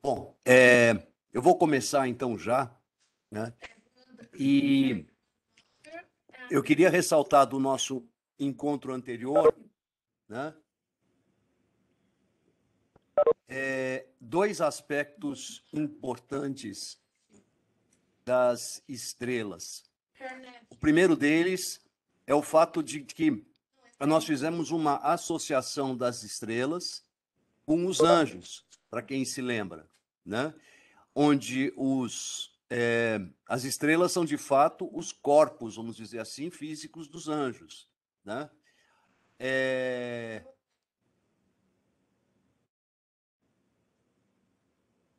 Bom, eu vou começar então já, né? E eu queria ressaltar do nosso encontro anterior, né? Dois aspectos importantes das estrelas. O primeiro deles é o fato de que nós fizemos uma associação das estrelas com os anjos, para quem se lembra, né? Onde as estrelas são, de fato, os corpos, vamos dizer assim, físicos dos anjos, né?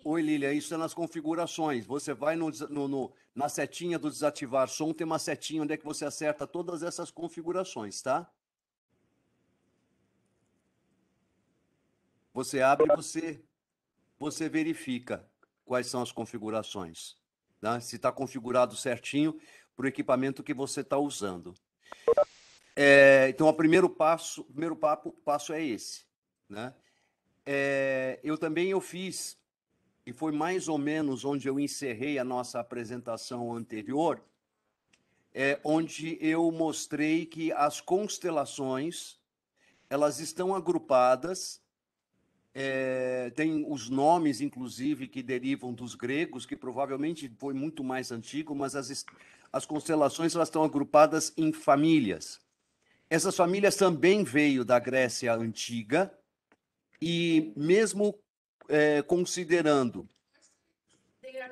Oi, Lília, isso é nas configurações. Você vai na setinha do desativar som, tem uma setinha onde é que você acerta todas essas configurações, tá? Você abre e você verifica quais são as configurações, né? Se está configurado certinho para o equipamento que você está usando. Então, o primeiro passo é esse, né? Eu também fiz, e foi mais ou menos onde eu encerrei a nossa apresentação anterior, onde eu mostrei que as constelações elas estão agrupadas, tem os nomes, inclusive, que derivam dos gregos, que provavelmente foi muito mais antigo, mas as constelações elas estão agrupadas em famílias. Essas famílias também veio da Grécia Antiga, e mesmo considerando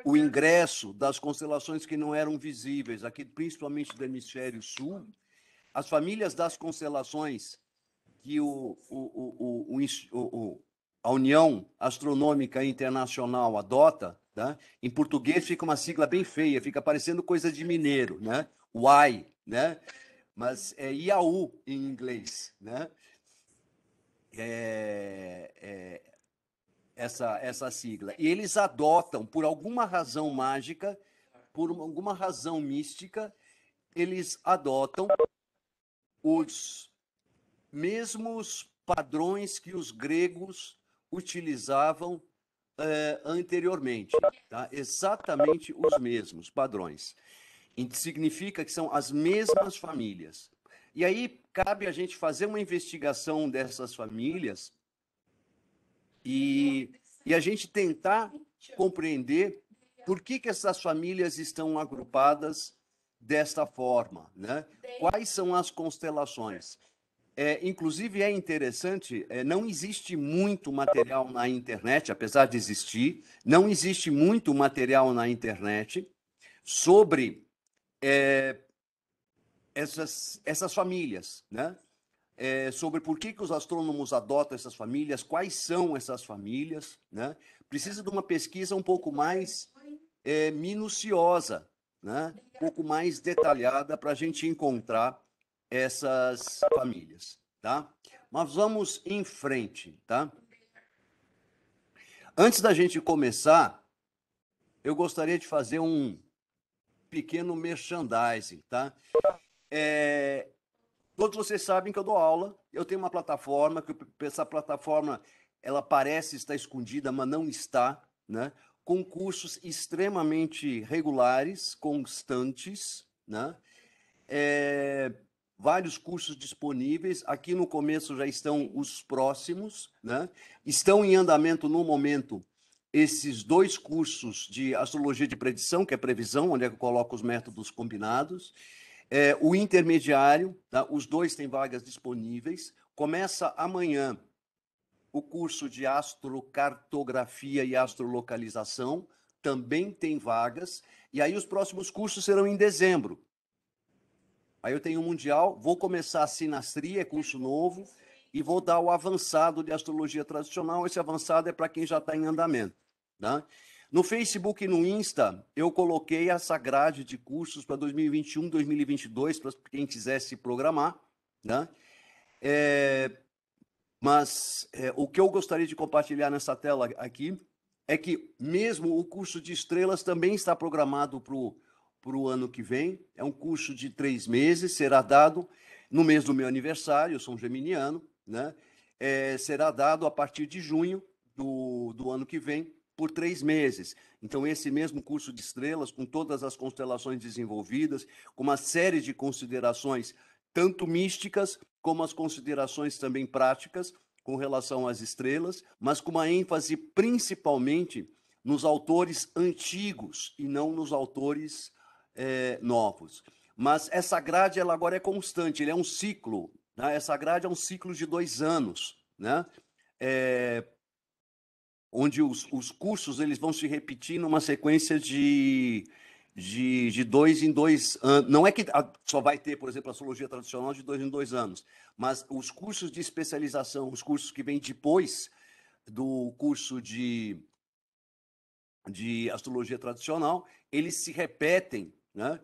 o ingresso das constelações que não eram visíveis, aqui principalmente do hemisfério sul, as famílias das constelações que a União Astronômica Internacional adota, tá? Em português fica uma sigla bem feia, fica parecendo coisa de mineiro, né? UAI, né? Mas é IAU em inglês, né? Essa sigla. E eles adotam, por alguma razão mágica, por alguma razão mística, eles adotam os mesmos padrões que os gregos utilizavam anteriormente, tá? Exatamente os mesmos padrões. Significa que são as mesmas famílias. E aí cabe a gente fazer uma investigação dessas famílias e a gente tentar compreender por que essas famílias estão agrupadas desta forma, né? Quais são as constelações? Inclusive, é interessante, não existe muito material na internet, apesar de existir, não existe muito material na internet sobre essas famílias, né? Sobre por que os astrônomos adotam essas famílias, quais são essas famílias, né? Precisa de uma pesquisa um pouco mais minuciosa, né? Um pouco mais detalhada para a gente encontrar essas famílias, tá? Mas vamos em frente, tá? Antes da gente começar, eu gostaria de fazer um pequeno merchandising, tá? Todos vocês sabem que eu dou aula, eu tenho uma plataforma, que essa plataforma ela parece estar escondida, mas não está, né? Com cursos extremamente regulares, constantes, né? Vários cursos disponíveis. Aqui no começo já estão os próximos, né? Estão em andamento no momento esses dois cursos de astrologia de predição, que é previsão, onde eu coloco os métodos combinados. O intermediário, tá? Os dois têm vagas disponíveis. Começa amanhã o curso de astrocartografia e astrolocalização, também tem vagas. E aí os próximos cursos serão em dezembro. Aí eu tenho o Mundial, vou começar a sinastria, é curso novo, e vou dar o avançado de astrologia tradicional. Esse avançado é para quem já está em andamento, tá? No Facebook e no Insta, eu coloquei essa grade de cursos para 2021, 2022, para quem quiser se programar, né? Mas o que eu gostaria de compartilhar nessa tela aqui é que mesmo o curso de estrelas também está programado para o ano que vem. É um curso de 3 meses, será dado no mês do meu aniversário, eu sou um geminiano, né? Será dado a partir de junho do ano que vem, por 3 meses. Então, esse mesmo curso de estrelas, com todas as constelações desenvolvidas, com uma série de considerações, tanto místicas, como as considerações também práticas, com relação às estrelas, mas com uma ênfase principalmente nos autores antigos e não nos autores novos. Mas essa grade ela agora é constante, ele é um ciclo, né? Essa grade é um ciclo de 2 anos, né? Onde os cursos eles vão se repetir numa sequência de 2 em 2 anos. Não é que só vai ter, por exemplo, astrologia tradicional de 2 em 2 anos, mas os cursos de especialização, os cursos que vêm depois do curso de astrologia tradicional, eles se repetem, né,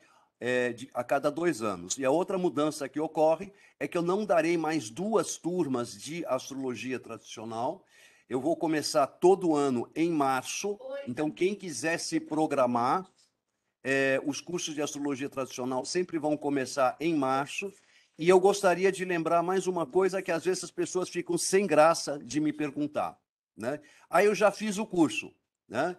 a cada 2 anos. E a outra mudança que ocorre é que eu não darei mais 2 turmas de astrologia tradicional. Eu vou começar todo ano em março. Então, quem quiser se programar, os cursos de astrologia tradicional sempre vão começar em março. E eu gostaria de lembrar mais uma coisa que às vezes as pessoas ficam sem graça de me perguntar, né? Aí eu já fiz o curso, né?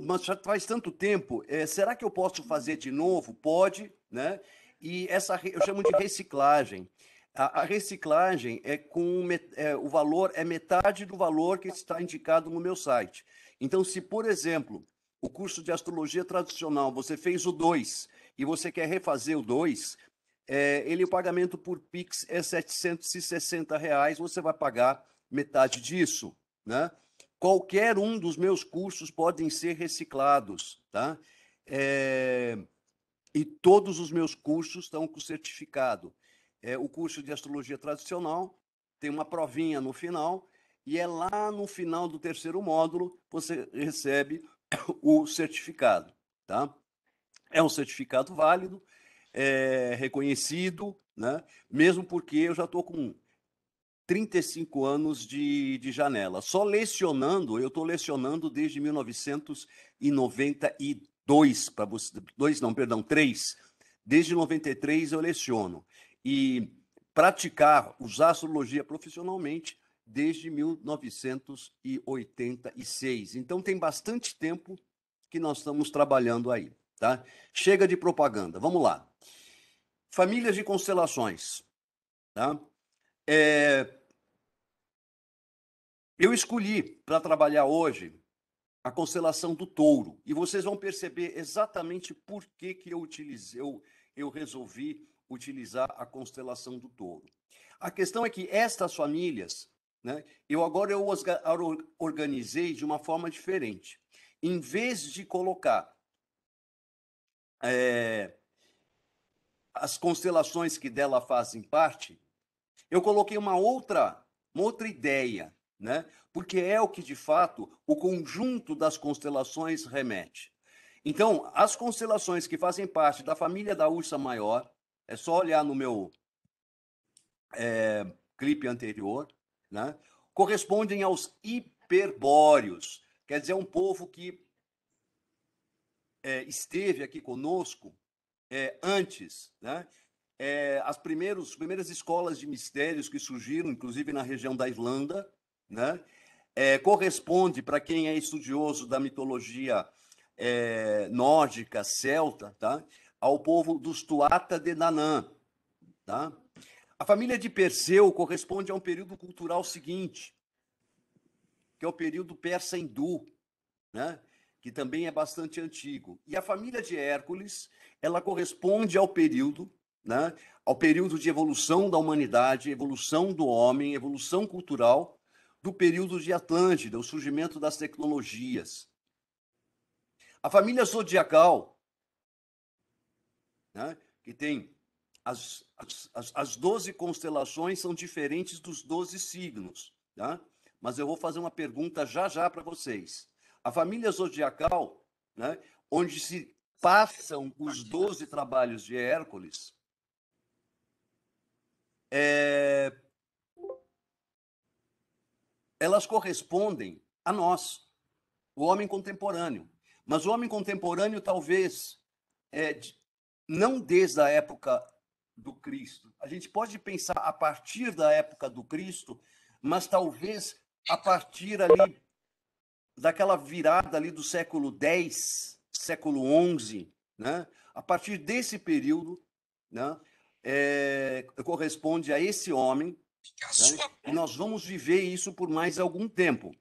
Mas já faz tanto tempo, será que eu posso fazer de novo? Pode, né? E eu chamo de reciclagem. A reciclagem o valor é metade do valor que está indicado no meu site. Então, se, por exemplo, o curso de astrologia tradicional, você fez o 2 e você quer refazer o 2, o pagamento por Pix é R$ 760, você vai pagar metade disso, né? Qualquer um dos meus cursos podem ser reciclados, tá? E todos os meus cursos estão com certificado. O curso de astrologia tradicional tem uma provinha no final, e é lá no final do 3º módulo você recebe o certificado, tá? É um certificado válido, reconhecido, né? Mesmo porque eu já estou com 35 anos de janela. Só lecionando, eu estou lecionando desde 1992, para você, 2, não, perdão, 3. Desde 93 eu leciono. E praticar, usar astrologia profissionalmente desde 1986. Então tem bastante tempo que nós estamos trabalhando aí, tá? Chega de propaganda, vamos lá. Famílias de constelações, tá? Eu escolhi para trabalhar hoje a constelação do Touro, e vocês vão perceber exatamente por que eu resolvi utilizar a constelação do Touro. A questão é que estas famílias, né, eu organizei de uma forma diferente. Em vez de colocar as constelações que dela fazem parte, eu coloquei uma outra ideia, né? Porque é o que, de fato, o conjunto das constelações remete. Então, as constelações que fazem parte da família da Ursa Maior, é só olhar no meu clipe anterior, né? Correspondem aos hiperbóreos, quer dizer, um povo que esteve aqui conosco antes, né? As primeiras escolas de mistérios que surgiram, inclusive na região da Irlanda, né? Corresponde, para quem é estudioso da mitologia nórdica, celta, tá? Ao povo dos Tuatha de Danann. Tá? A família de Perseu corresponde a um período cultural seguinte, que é o período persa-hindu, né? Que também é bastante antigo. E a família de Hércules, ela corresponde ao período, né? Ao período de evolução da humanidade, evolução do homem, evolução cultural, do período de Atlântida, o surgimento das tecnologias. A família zodiacal, né? Que tem as 12 constelações são diferentes dos 12 signos, tá? Mas eu vou fazer uma pergunta já para vocês. A família zodiacal, né, onde se passam os 12 trabalhos de Hércules, elas correspondem a nós, o homem contemporâneo. Mas o homem contemporâneo, talvez, não desde a época do Cristo. A gente pode pensar a partir da época do Cristo, mas talvez a partir ali daquela virada ali do século X, século XI, né? A partir desse período, né? Corresponde a esse homem, né? E nós vamos viver isso por mais algum tempo.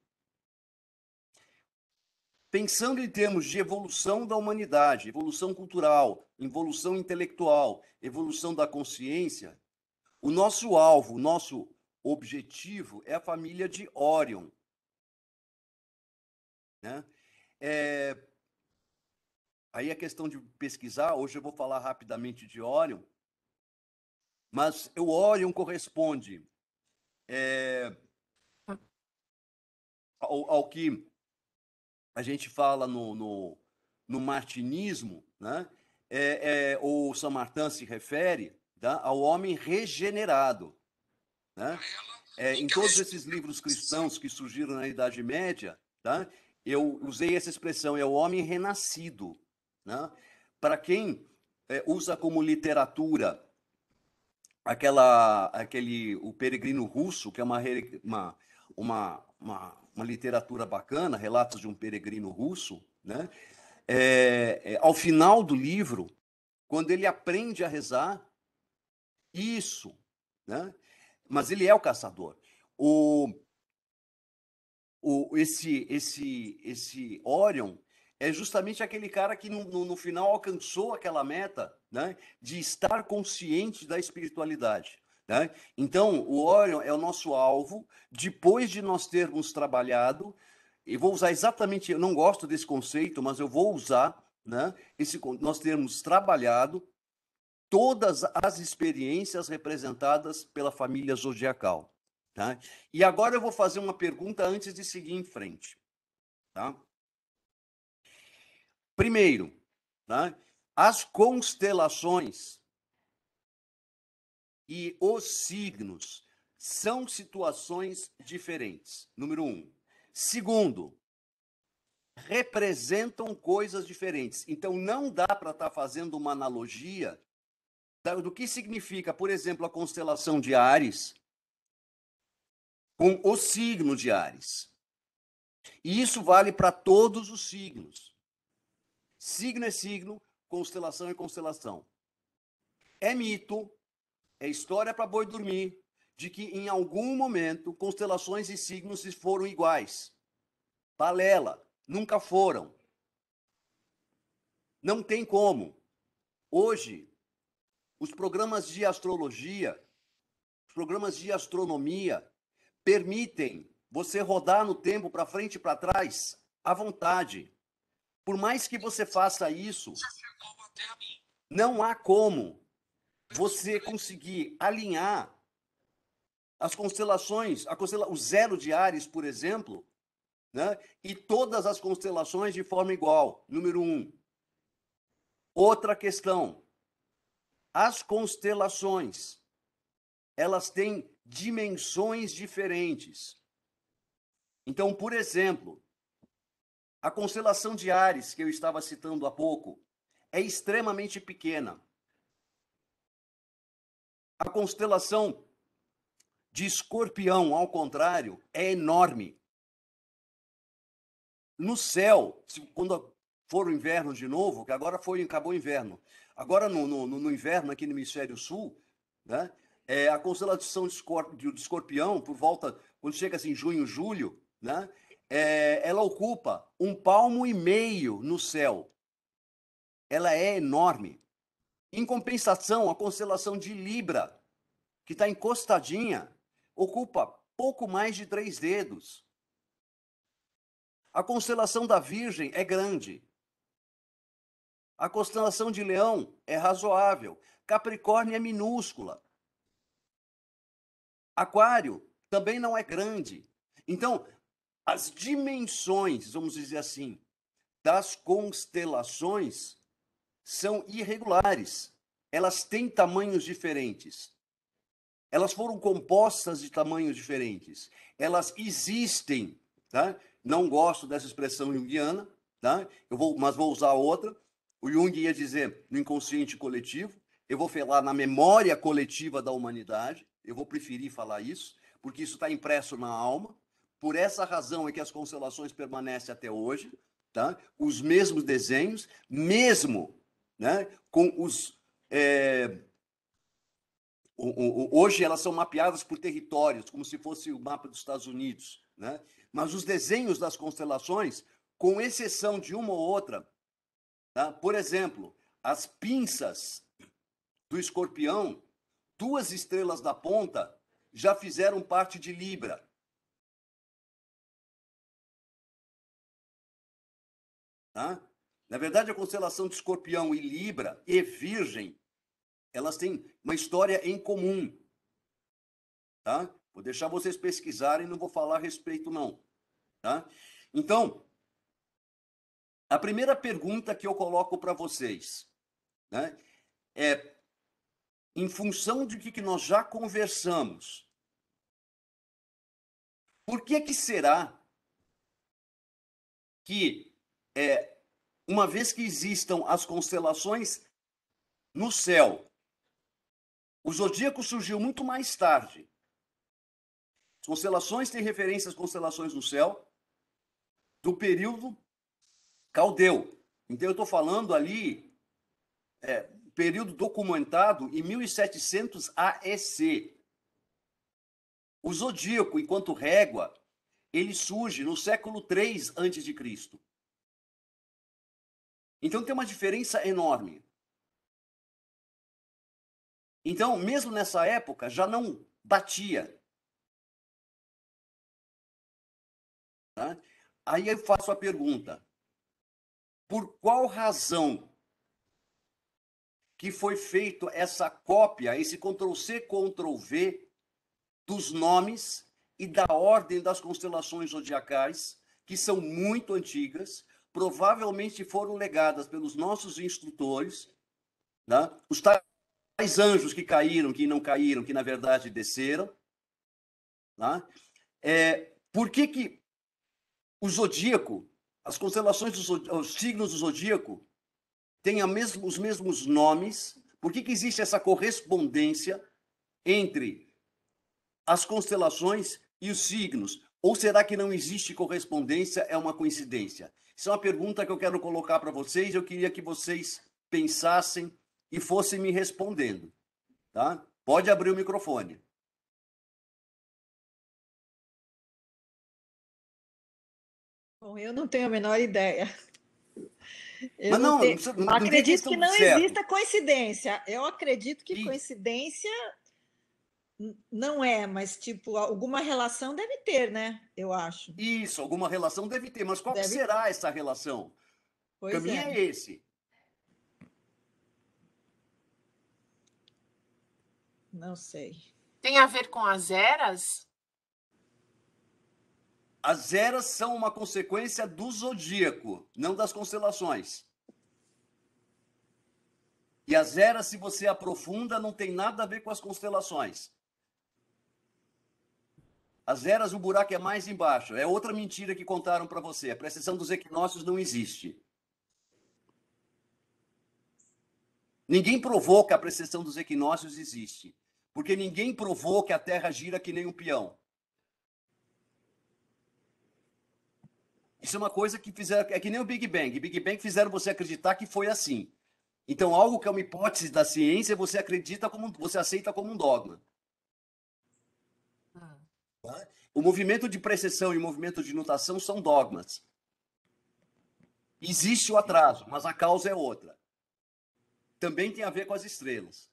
Pensando em termos de evolução da humanidade, evolução cultural, evolução intelectual, evolução da consciência, o nosso alvo, o nosso objetivo é a família de Órion, né? Aí é questão de pesquisar, hoje eu vou falar rapidamente de Órion, mas o Órion corresponde ao que a gente fala no martinismo, né? O Saint-Martin se refere, tá? Ao homem regenerado, né? Em todos esses livros cristãos que surgiram na Idade Média, tá? Eu usei essa expressão, é o homem renascido, né? Para quem usa como literatura o Peregrino Russo, que é uma literatura bacana, Relatos de um Peregrino Russo, né? Ao final do livro, quando ele aprende a rezar, isso, né? Mas ele é o caçador. Esse Orion é justamente aquele cara que no final alcançou aquela meta, né, de estar consciente da espiritualidade, né? Então, o Orion é o nosso alvo, depois de nós termos trabalhado, e vou usar exatamente, eu não gosto desse conceito, mas eu vou usar, né, nós termos trabalhado todas as experiências representadas pela família zodiacal. Tá? E agora eu vou fazer uma pergunta antes de seguir em frente. Tá? Primeiro, tá? As constelações e os signos são situações diferentes. Número um. Segundo, representam coisas diferentes. Então, não dá para estar fazendo uma analogia do que significa, por exemplo, a constelação de Áries com o signo de Áries. E isso vale para todos os signos. Signo é signo, constelação é constelação. É mito, é história para boi dormir, de que em algum momento constelações e signos foram iguais. Balela, nunca foram. Não tem como. Hoje, os programas de astrologia, os programas de astronomia, permitem você rodar no tempo para frente e para trás à vontade. Por mais que você faça isso, não há como você conseguir alinhar as constelações, o zero de Áries, por exemplo, né? E todas as constelações de forma igual. Número um. Outra questão. As constelações, elas têm dimensões diferentes. Então, por exemplo, a constelação de Áries, que eu estava citando há pouco, é extremamente pequena. A constelação de Escorpião, ao contrário, é enorme. No céu, quando for o inverno de novo, que agora acabou o inverno, agora no inverno aqui no hemisfério sul, né, a constelação de Escorpião, por volta, quando chega assim, junho, julho, né, ela ocupa 1,5 palmo no céu. Ela é enorme. Em compensação, a constelação de Libra, que está encostadinha, ocupa pouco mais de 3 dedos. A constelação da Virgem é grande. A constelação de Leão é razoável. Capricórnio é minúscula. Aquário também não é grande. Então, as dimensões, vamos dizer assim, das constelações são irregulares. Elas têm tamanhos diferentes. Elas foram compostas de tamanhos diferentes. Elas existem, tá? Não gosto dessa expressão junguiana, tá? Mas vou usar outra. O Jung ia dizer no inconsciente coletivo. Eu vou falar na memória coletiva da humanidade. Eu vou preferir falar isso, porque isso está impresso na alma. Por essa razão é que as constelações permanecem até hoje, tá? Os mesmos desenhos, mesmo, né, com os... hoje elas são mapeadas por territórios, como se fosse o mapa dos Estados Unidos, né? Mas os desenhos das constelações, com exceção de uma ou outra, tá? Por exemplo, as pinças do Escorpião, 2 estrelas da ponta já fizeram parte de Libra. Tá? Na verdade, a constelação de Escorpião e Libra e Virgem, elas têm uma história em comum. Tá? Vou deixar vocês pesquisarem, não vou falar a respeito, não. Tá? Então, a primeira pergunta que eu coloco para vocês, né, é, em função de que nós já conversamos, por que será que, uma vez que existam as constelações no céu, o zodíaco surgiu muito mais tarde. As constelações têm referência às constelações no céu do período caldeu. Então, eu estou falando ali, período documentado em 1700 AEC. O zodíaco, enquanto régua, ele surge no século 3 a.C. Então, tem uma diferença enorme. Então, mesmo nessa época, já não batia. Tá? Aí eu faço a pergunta: por qual razão que foi feito essa cópia, esse Ctrl+C, Ctrl+V dos nomes e da ordem das constelações zodiacais, que são muito antigas, provavelmente foram legadas pelos nossos instrutores, né? Os tais anjos que caíram, que não caíram, que na verdade desceram. Né? Por que o zodíaco, as constelações, os signos do zodíaco, têm os mesmos nomes? Por que existe essa correspondência entre as constelações e os signos? Ou será que não existe correspondência, é uma coincidência? Isso é uma pergunta que eu quero colocar para vocês, eu queria que vocês pensassem e fossem me respondendo. Tá? Pode abrir o microfone. Bom, eu não tenho a menor ideia. Mas não, não tem Acredito questão que de não certo. exista coincidência. Eu acredito que coincidência não é, mas tipo, alguma relação deve ter, né? Eu acho. Isso, alguma relação deve ter, mas qual será essa relação? O Pois caminho é. é esse. Não sei. Tem a ver com as eras? As eras são uma consequência do zodíaco, não das constelações. E as eras, se você aprofunda, não tem nada a ver com as constelações. As eras, o buraco é mais embaixo. É outra mentira que contaram para você. A precessão dos equinócios não existe. Ninguém provou que a precessão dos equinócios existe. Porque ninguém provou que a Terra gira que nem um peão. Isso é uma coisa que fizeram... É que nem o Big Bang. Big Bang fizeram você acreditar que foi assim. Então, algo que é uma hipótese da ciência, você acredita como... Você aceita como um dogma. O movimento de precessão e o movimento de nutação são dogmas. Existe o atraso, mas a causa é outra. Também tem a ver com as estrelas.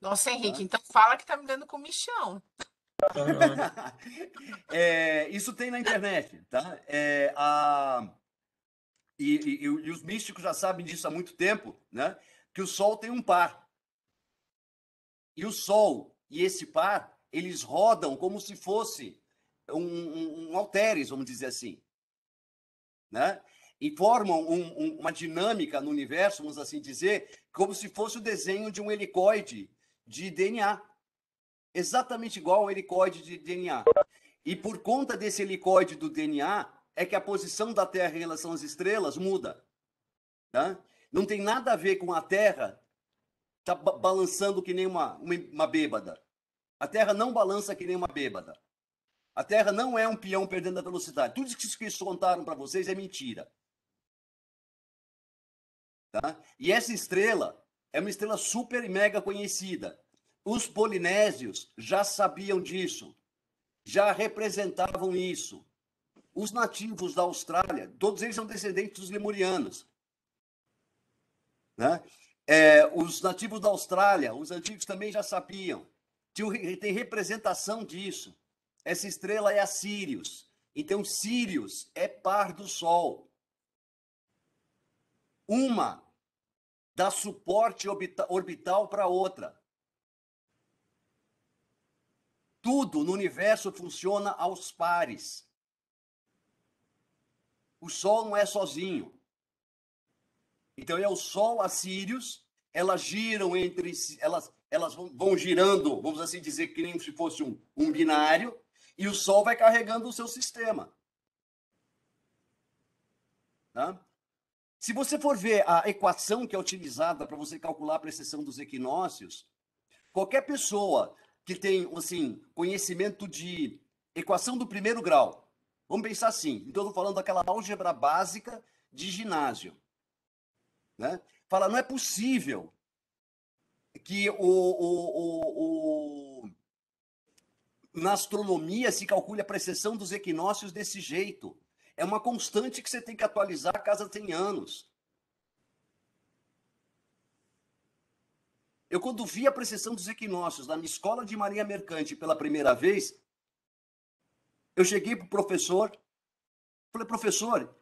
Nossa, Henrique, então fala que tá me dando comichão. Isso tem na internet, tá? E os místicos já sabem disso há muito tempo, né? Que o Sol tem um par. E o Sol e esse par, eles rodam como se fosse um halteres, vamos dizer assim. Né? E formam uma dinâmica no universo, vamos assim dizer, como se fosse o desenho de um helicoide de DNA. Exatamente igual ao helicoide de DNA. E por conta desse helicoide do DNA, é que a posição da Terra em relação às estrelas muda. Tá? Não tem nada a ver com a Terra tá balançando que nem uma bêbada. A Terra não balança que nem uma bêbada. A Terra não é um peão perdendo a velocidade. Tudo isso que eles contaram para vocês é mentira. Tá? E essa estrela é uma estrela super e mega conhecida. Os polinésios já sabiam disso, já representavam isso. Os nativos da Austrália, todos eles são descendentes dos lemurianos. Né? Os nativos da Austrália, os antigos também já sabiam. Tem representação disso. Essa estrela é a Sirius. Então, Sirius é par do Sol. Uma dá suporte orbital para outra. Tudo no universo funciona aos pares. O Sol não é sozinho. Então é o Sol, a Sírius, elas giram entre si, elas vão girando, vamos assim dizer, que nem se fosse um binário, e o Sol vai carregando o seu sistema. Tá? Se você for ver a equação que é utilizada para você calcular a precessão dos equinócios, qualquer pessoa que tem assim, conhecimento de equação do primeiro grau, vamos pensar assim, então eu estou falando daquela álgebra básica de ginásio. Né? Fala, não é possível que na astronomia se calcule a precessão dos equinócios desse jeito. É uma constante que você tem que atualizar a cada 100 anos. Eu, quando vi a precessão dos equinócios na minha escola de marinha mercante pela primeira vez, eu cheguei para o professor, falei, professor,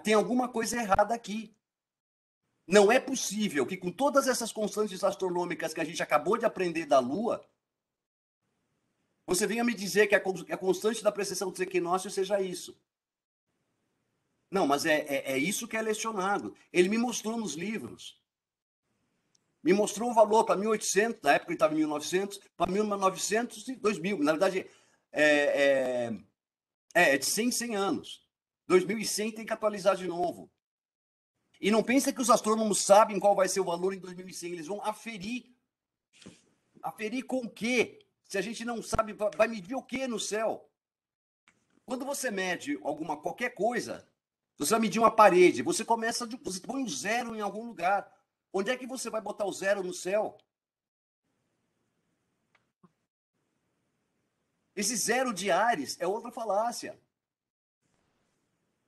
tem alguma coisa errada aqui. Não é possível que, com todas essas constantes astronômicas que a gente acabou de aprender da Lua, você venha me dizer que a constante da precessão dos equinócios seja isso. Não, mas é isso que é lecionado. Ele me mostrou nos livros. Me mostrou o valor para 1800, na época ele estava em 1900, para 1900 e 2000. Na verdade, de 100 em 100 anos. 2100 tem que atualizar de novo. E não pensa que os astrônomos sabem qual vai ser o valor em 2100. Eles vão aferir. Aferir com o quê? Se a gente não sabe, vai medir o quê no céu? Quando você mede qualquer coisa, você vai medir uma parede, você põe um zero em algum lugar. Onde é que você vai botar o zero no céu? Esse zero de Ares é outra falácia.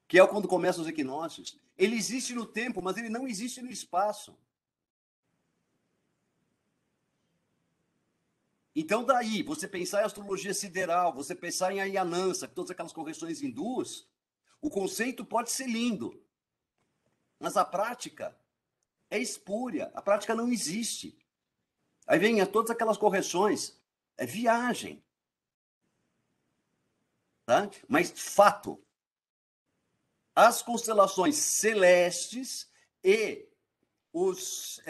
Que é quando começam os equinócios. Ele existe no tempo, mas ele não existe no espaço. Então, daí, você pensar em astrologia sideral, você pensar em Ayanansa, todas aquelas correções hindus, o conceito pode ser lindo, mas a prática é espúria, a prática não existe. Aí vem todas aquelas correções, é viagem. Tá? Mas, fato, as constelações celestes e os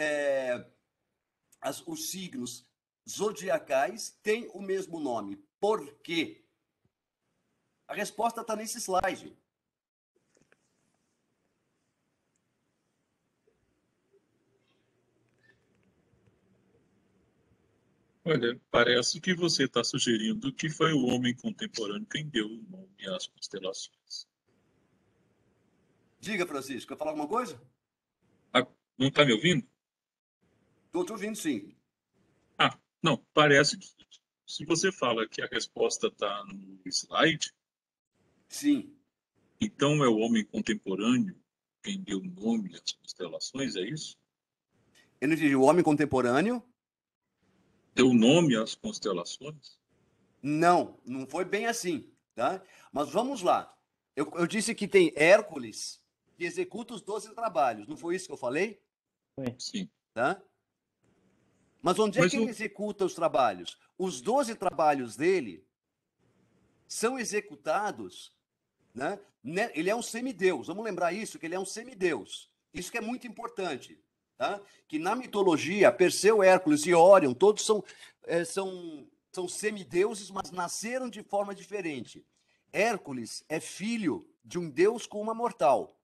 signos zodiacais têm o mesmo nome. Por quê? A resposta está nesse slide. Olha, parece que você está sugerindo que foi o homem contemporâneo quem deu o nome às constelações. Diga, Francisco, quer falar alguma coisa? Ah, não está me ouvindo? Estou te ouvindo, sim. Ah, não, parece que se você fala que a resposta está no slide, Sim. então é o homem contemporâneo quem deu o nome às constelações, é isso? Eu não entendi. O homem contemporâneo? Deu nome às constelações? Não, não foi bem assim. Tá? Mas vamos lá. Eu disse que tem Hércules que executa os 12 trabalhos. Não foi isso que eu falei? Sim. Tá? Mas onde é que ele executa os trabalhos? Os 12 trabalhos dele são executados, né? Ele é um semideus. Vamos lembrar isso, que ele é um semideus. Isso que é muito importante. Tá? Que na mitologia, Perseu, Hércules e Órion, todos são semideuses, mas nasceram de forma diferente. Hércules é filho de um deus com uma mortal.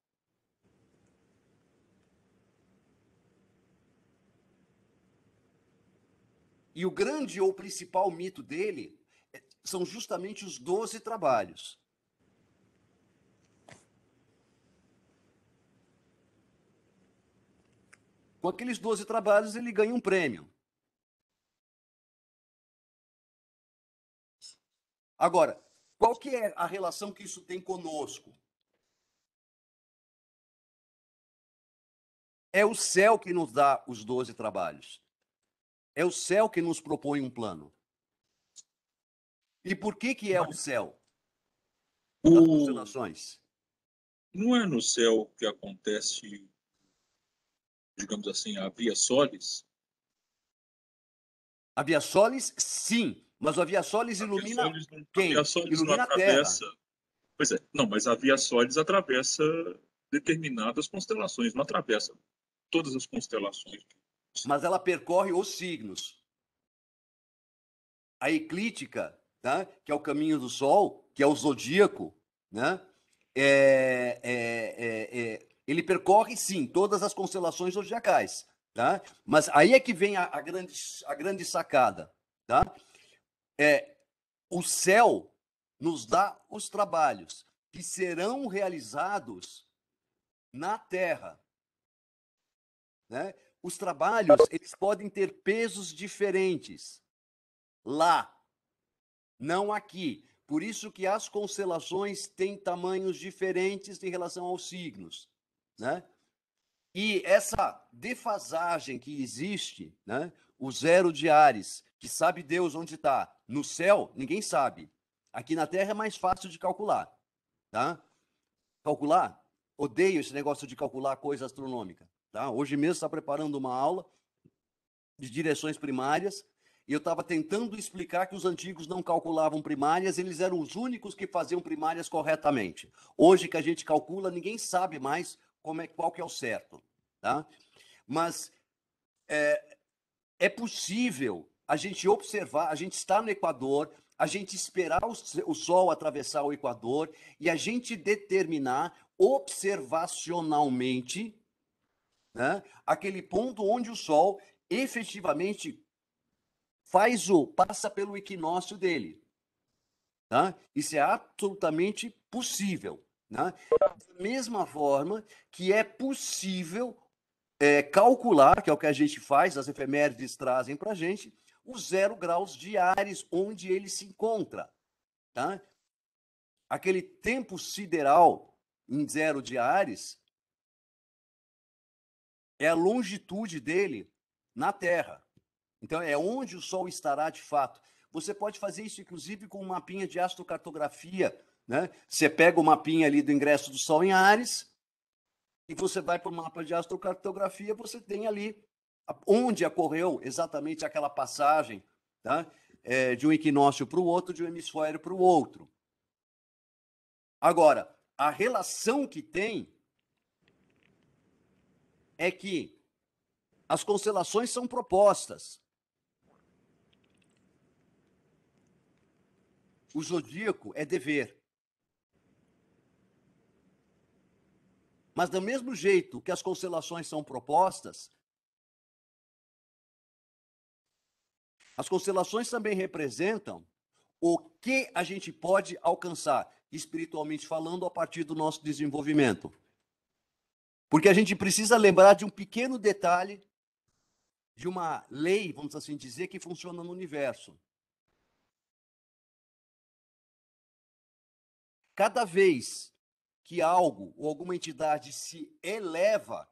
E o grande ou principal mito dele são justamente os 12 trabalhos. Com aqueles 12 trabalhos, ele ganha um prêmio. Agora, qual que é a relação que isso tem conosco? É o céu que nos dá os 12 trabalhos. É o céu que nos propõe um plano. E por que é o céu? Das constelações. Não é no céu que acontece, digamos assim, a Via Solis? A Via Solis, sim. Mas a Via Solis ilumina quem? A Via Solis não Ilumina a Terra. atravessa. Pois é, não, mas a Via Solis atravessa determinadas constelações, não atravessa todas as constelações. Mas ela percorre os signos. A eclíptica, tá? Que é o caminho do Sol, que é o zodíaco, né? Ele percorre, sim, todas as constelações zodiacais, tá? Mas aí é que vem a grande sacada, tá? O céu nos dá os trabalhos que serão realizados na Terra, né? Os trabalhos, eles podem ter pesos diferentes lá, não aqui. Por isso que as constelações têm tamanhos diferentes em relação aos signos, né? E essa defasagem que existe, né? O zero de Áries, que sabe Deus onde está, no céu, ninguém sabe. Aqui na Terra é mais fácil de calcular, tá? Calcular? Odeio esse negócio de calcular coisa astronômica, tá? Hoje mesmo está preparando uma aula de direções primárias e eu estava tentando explicar que os antigos não calculavam primárias, eles eram os únicos que faziam primárias corretamente. Hoje que a gente calcula, ninguém sabe mais qual que é o certo, tá? Mas é possível a gente observar, a gente está no Equador, a gente esperar o Sol atravessar o Equador e a gente determinar observacionalmente, né, aquele ponto onde o Sol efetivamente passa pelo equinócio dele. Tá? Isso é absolutamente possível. Né? Da mesma forma que é possível calcular, que é o que a gente faz, as efemérides trazem para a gente, os 0 graus de Áries, onde ele se encontra. Tá? Aquele tempo sideral em 0 de Áries é a longitude dele na Terra. Então, é onde o Sol estará de fato. Você pode fazer isso, inclusive, com um mapinha de astrocartografia. Né? Você pega o mapinha ali do ingresso do Sol em Áries e você vai para o mapa de astrocartografia, você tem ali onde ocorreu exatamente aquela passagem, tá? De um equinócio para o outro, de um hemisfério para o outro. Agora, a relação que tem é que as constelações são propostas. O zodíaco é dever. Mas, do mesmo jeito que as constelações são propostas, as constelações também representam o que a gente pode alcançar, espiritualmente falando, a partir do nosso desenvolvimento. Porque a gente precisa lembrar de um pequeno detalhe, de uma lei, vamos assim dizer, que funciona no universo. Cada vez que algo ou alguma entidade se eleva,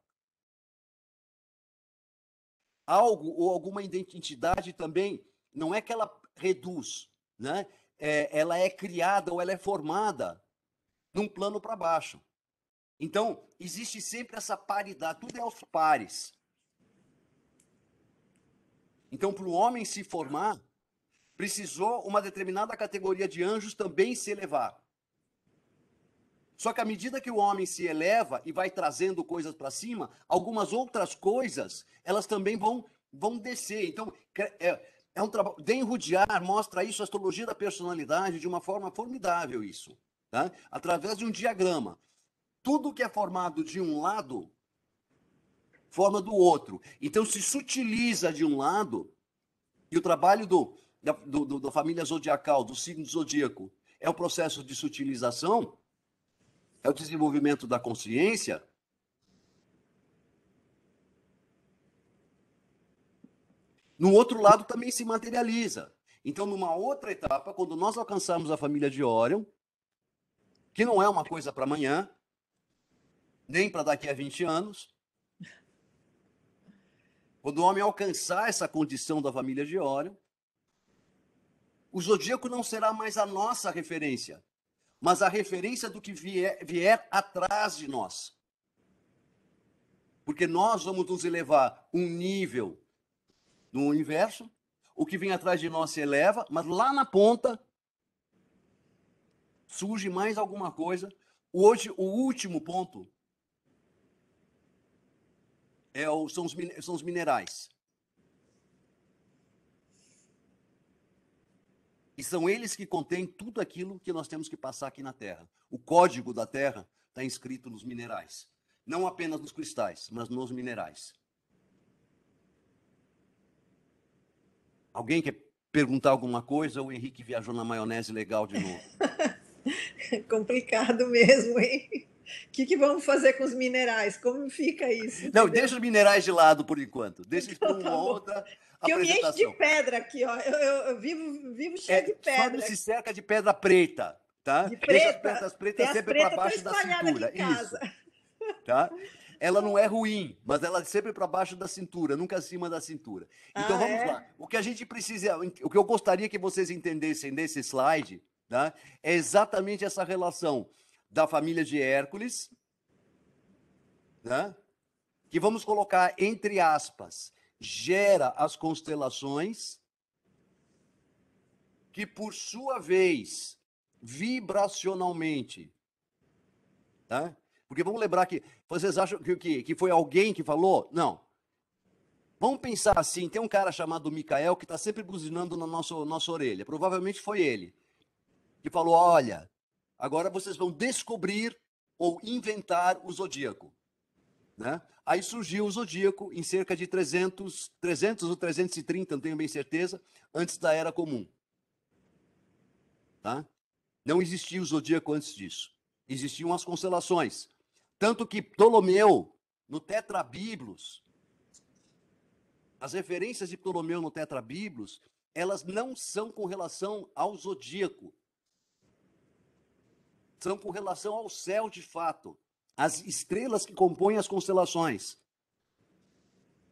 algo ou alguma entidade também, não é que ela reduz, né? Ela é criada ou ela é formada num plano para baixo. Então, existe sempre essa paridade, tudo é aos pares. Então, para o homem se formar, precisou uma determinada categoria de anjos também se elevar. Só que à medida que o homem se eleva e vai trazendo coisas para cima, algumas outras coisas, elas também vão descer. Então, é um trabalho. Den Rudyard mostra isso, a astrologia da personalidade, de uma forma formidável, isso. Tá? Através de um diagrama. Tudo que é formado de um lado, forma do outro. Então, se sutiliza de um lado, e o trabalho da família zodiacal, do signo zodíaco, é o processo de sutilização, é o desenvolvimento da consciência, no outro lado também se materializa. Então, numa outra etapa, quando nós alcançarmos a família de Órion, que não é uma coisa para amanhã, nem para daqui a 20 anos, quando o homem alcançar essa condição da família de Órion, o zodíaco não será mais a nossa referência, mas a referência do que vier atrás de nós. Porque nós vamos nos elevar um nível no universo, o que vem atrás de nós se eleva, mas lá na ponta surge mais alguma coisa. Hoje, o último ponto são os minerais. E são eles que contêm tudo aquilo que nós temos que passar aqui na Terra. O código da Terra está inscrito nos minerais. Não apenas nos cristais, mas nos minerais. Alguém quer perguntar alguma coisa? O Henrique viajou na maionese legal de novo. Complicado mesmo, hein? O que vamos fazer com os minerais? Como fica isso? Não, entendeu? deixa os minerais de lado por enquanto. Deixa isso para Então, tá uma bom. outra Que eu me encho apresentação. de pedra aqui, ó. Eu vivo cheio de Só pedra. não se cerca de pedra preta, tá? De Deixa as preta. pedras Tem pretas as sempre pretas para baixo da espalhadas cintura. aqui em casa. Isso, tá? Ela não é ruim, mas ela é sempre para baixo da cintura, nunca acima da cintura. Então vamos lá. O que a gente precisa, o que eu gostaria que vocês entendessem nesse slide, tá? É exatamente essa relação da família de Hércules, né? Que vamos colocar entre aspas, gera as constelações, que por sua vez, vibracionalmente, tá? Porque vamos lembrar que vocês acham que foi alguém que falou? Não. Vamos pensar assim, tem um cara chamado Micael que está sempre buzinando na nossa orelha. Provavelmente foi ele que falou, olha, agora vocês vão descobrir ou inventar o zodíaco. Né? Aí surgiu o zodíaco em cerca de 300 ou 330, não tenho bem certeza, antes da Era Comum. Tá? Não existia o zodíaco antes disso. Existiam as constelações. Tanto que Ptolomeu, no Tetrabiblos, as referências de Ptolomeu no Tetrabiblos, elas não são com relação ao zodíaco. São com relação ao céu de fato. As estrelas que compõem as constelações.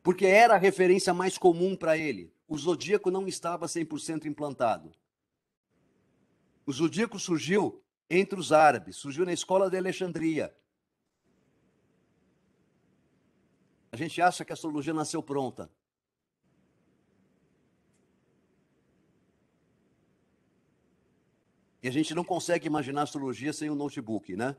Porque era a referência mais comum para ele. O zodíaco não estava 100% implantado. O zodíaco surgiu entre os árabes, surgiu na escola de Alexandria. A gente acha que a astrologia nasceu pronta. E a gente não consegue imaginar a astrologia sem um notebook, né?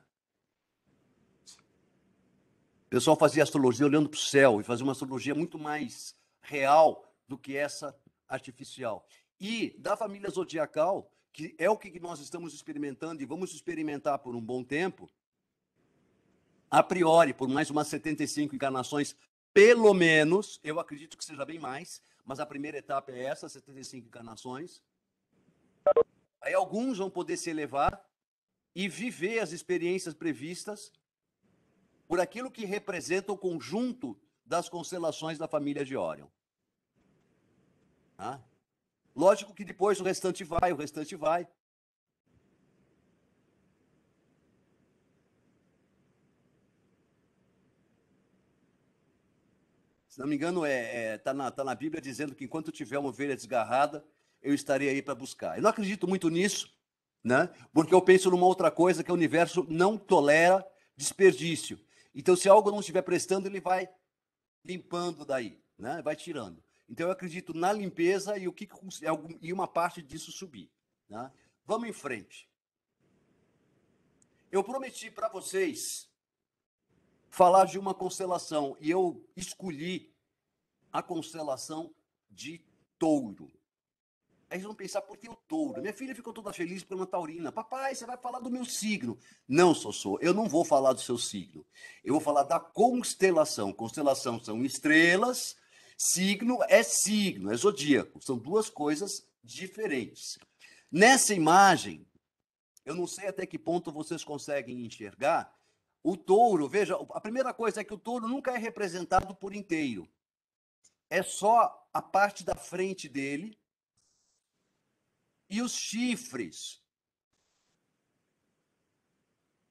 O pessoal fazia astrologia olhando para o céu e fazia uma astrologia muito mais real do que essa artificial. E da família zodiacal, que é o que nós estamos experimentando e vamos experimentar por um bom tempo, a priori, por mais umas 75 encarnações, pelo menos, eu acredito que seja bem mais, mas a primeira etapa é essa, 75 encarnações. Aí alguns vão poder se elevar e viver as experiências previstas por aquilo que representa o conjunto das constelações da família de Órion. Tá? Lógico que depois o restante vai. Se não me engano, tá na Bíblia dizendo que enquanto tiver uma ovelha desgarrada, eu estarei aí para buscar. Eu não acredito muito nisso, né? Porque eu penso numa outra coisa, que o universo não tolera desperdício. Então, se algo não estiver prestando, ele vai limpando daí, né? Vai tirando. Então, eu acredito na limpeza e uma parte disso subir. Né? Vamos em frente. Eu prometi para vocês falar de uma constelação e eu escolhi a constelação de Touro. Aí eles vão pensar, por que o Touro? Minha filha ficou toda feliz por uma taurina. Papai, você vai falar do meu signo. Não, Sossô, eu não vou falar do seu signo. Eu vou falar da constelação. Constelação são estrelas, signo é zodíaco. São duas coisas diferentes. Nessa imagem, eu não sei até que ponto vocês conseguem enxergar, o touro, veja, a primeira coisa é que o touro nunca é representado por inteiro. É só a parte da frente dele e os chifres.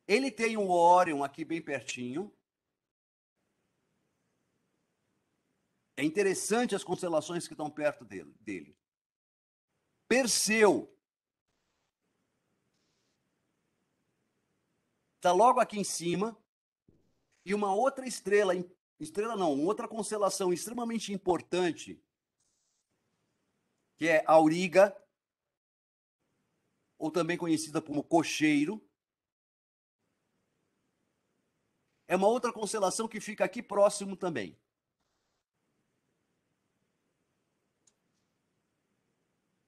Ele tem um Órion aqui bem pertinho. É interessante as constelações que estão perto dele. Perseu está logo aqui em cima. E uma outra estrela outra constelação extremamente importante, que é Auriga, ou também conhecida como Cocheiro. É uma outra constelação que fica aqui próximo também.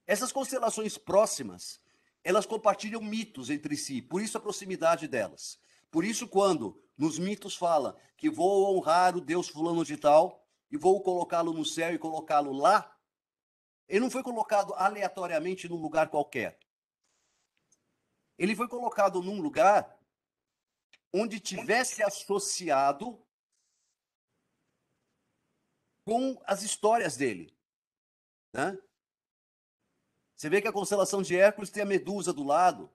Essas constelações próximas, elas compartilham mitos entre si, por isso a proximidade delas. Por isso, quando nos mitos fala que vou honrar o Deus fulano de tal e vou colocá-lo no céu e colocá-lo lá, ele não foi colocado aleatoriamente num lugar qualquer. Ele foi colocado num lugar onde tivesse associado com as histórias dele, né? Você vê que a constelação de Hércules tem a Medusa do lado,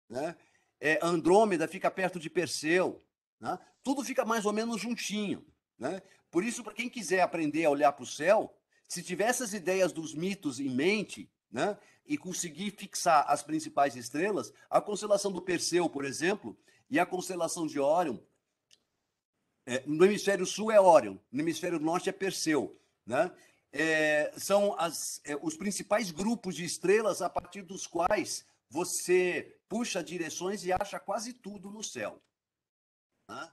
né? Andrômeda fica perto de Perseu, né? Tudo fica mais ou menos juntinho, né? Por isso, para quem quiser aprender a olhar para o céu, se tiver essas ideias dos mitos em mente, né, e conseguir fixar as principais estrelas, a constelação do Perseu, por exemplo, e a constelação de Órion, no hemisfério sul é Órion, no hemisfério norte é Perseu, né? São os principais grupos de estrelas a partir dos quais você puxa direções e acha quase tudo no céu. Né?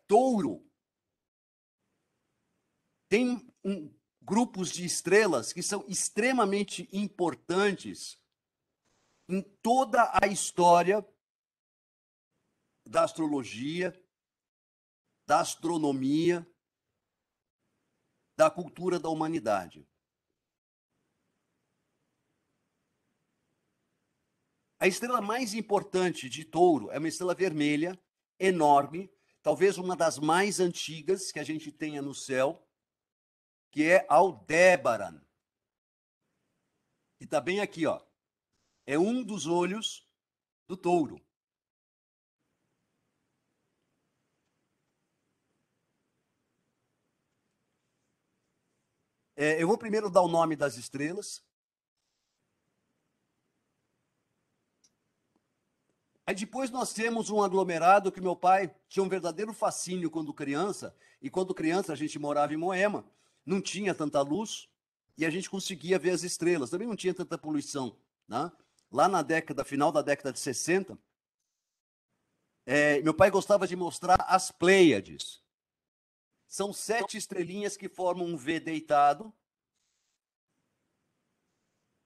Touro tem grupos de estrelas que são extremamente importantes em toda a história da astrologia, da astronomia, da cultura da humanidade. A estrela mais importante de Touro é uma estrela vermelha, enorme, talvez uma das mais antigas que a gente tenha no céu, que é Aldébaran. Que está bem aqui, ó. É um dos olhos do Touro. Eu vou primeiro dar o nome das estrelas. Aí depois nós temos um aglomerado que meu pai tinha um verdadeiro fascínio quando criança, e quando criança a gente morava em Moema, não tinha tanta luz, e a gente conseguia ver as estrelas, também não tinha tanta poluição, né? Lá na final da década de 60, meu pai gostava de mostrar as Pleiades. São 7 estrelinhas que formam um V deitado,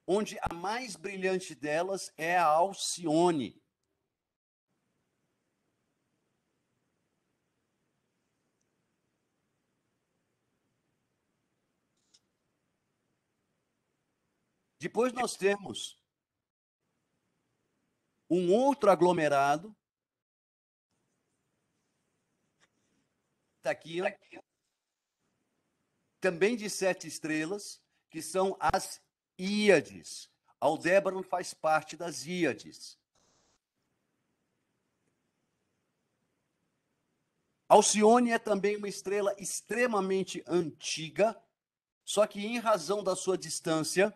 onde a mais brilhante delas é a Alcione. Depois nós temos um outro aglomerado, está aqui, ó, também de 7 estrelas, que são as Íades. Aldébaran faz parte das Íades. Alcione é também uma estrela extremamente antiga, só que em razão da sua distância,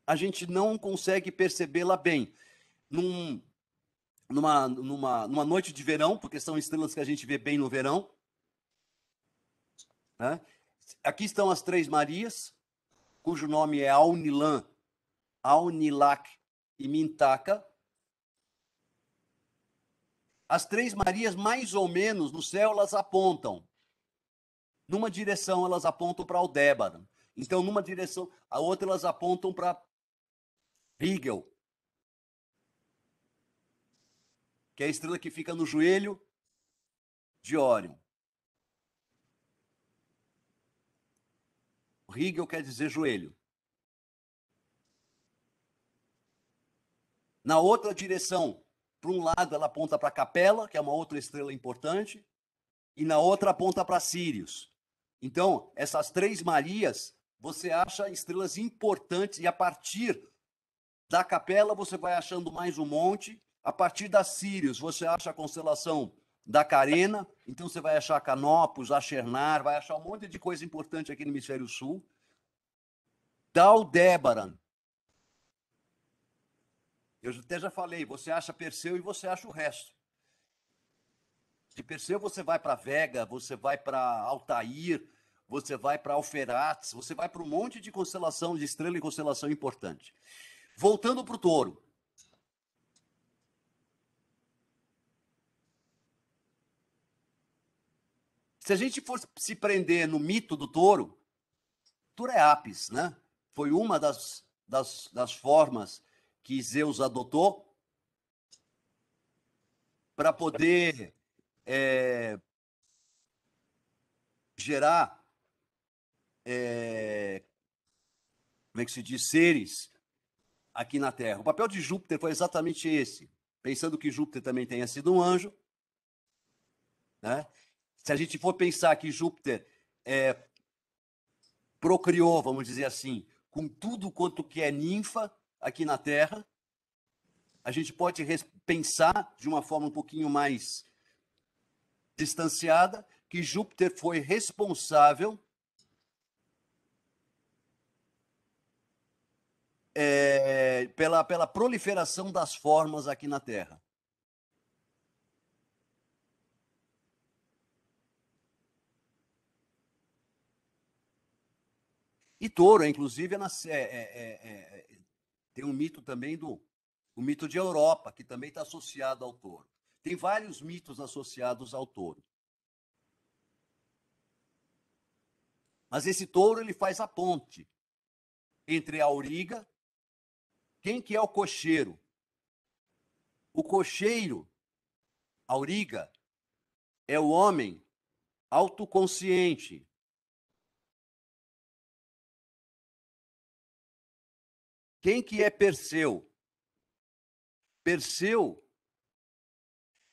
a gente não consegue percebê-la bem. Numa noite de verão, porque são estrelas que a gente vê bem no verão, né? Aqui estão as 3 Marias, cujo nome é Aunilã, Aunilac e Mintaka. As 3 Marias, mais ou menos, no céu, elas apontam. Numa direção, elas apontam para Aldébaran. Então, numa direção, a outra, elas apontam para Rigel, que é a estrela que fica no joelho de Órion. Rigel quer dizer joelho. Na outra direção, para um lado, ela aponta para Capela, que é uma outra estrela importante, e na outra aponta para Sírius. Então, essas 3 Marias, você acha estrelas importantes, e a partir da Capela você vai achando mais um monte, a partir da Sírius você acha a constelação da Carena, então você vai achar Canopus, Achernar, vai achar um monte de coisa importante aqui no Hemisfério Sul. Da Aldebaran, eu até já falei, você acha Perseu e você acha o resto. De Perseu você vai para Vega, você vai para Altair, você vai para Alferates, você vai para um monte de constelação, de estrela e constelação importante. Voltando para o Touro. Se a gente for se prender no mito do Touro, Touro é Apis, né? Foi uma das formas que Zeus adotou para poder gerar, como é que se diz, seres aqui na Terra. O papel de Júpiter foi exatamente esse, pensando que Júpiter também tenha sido um anjo, né? Se a gente for pensar que Júpiter procriou, vamos dizer assim, com tudo quanto que é ninfa aqui na Terra, a gente pode pensar de uma forma um pouquinho mais distanciada que Júpiter foi responsável pela proliferação das formas aqui na Terra. E Touro, inclusive, tem um mito também o mito de Europa, que também está associado ao Touro. Tem vários mitos associados ao Touro. Mas esse Touro ele faz a ponte entre a auriga. Quem que é o cocheiro? O cocheiro, auriga, é o homem autoconsciente. Quem que é Perseu? Perseu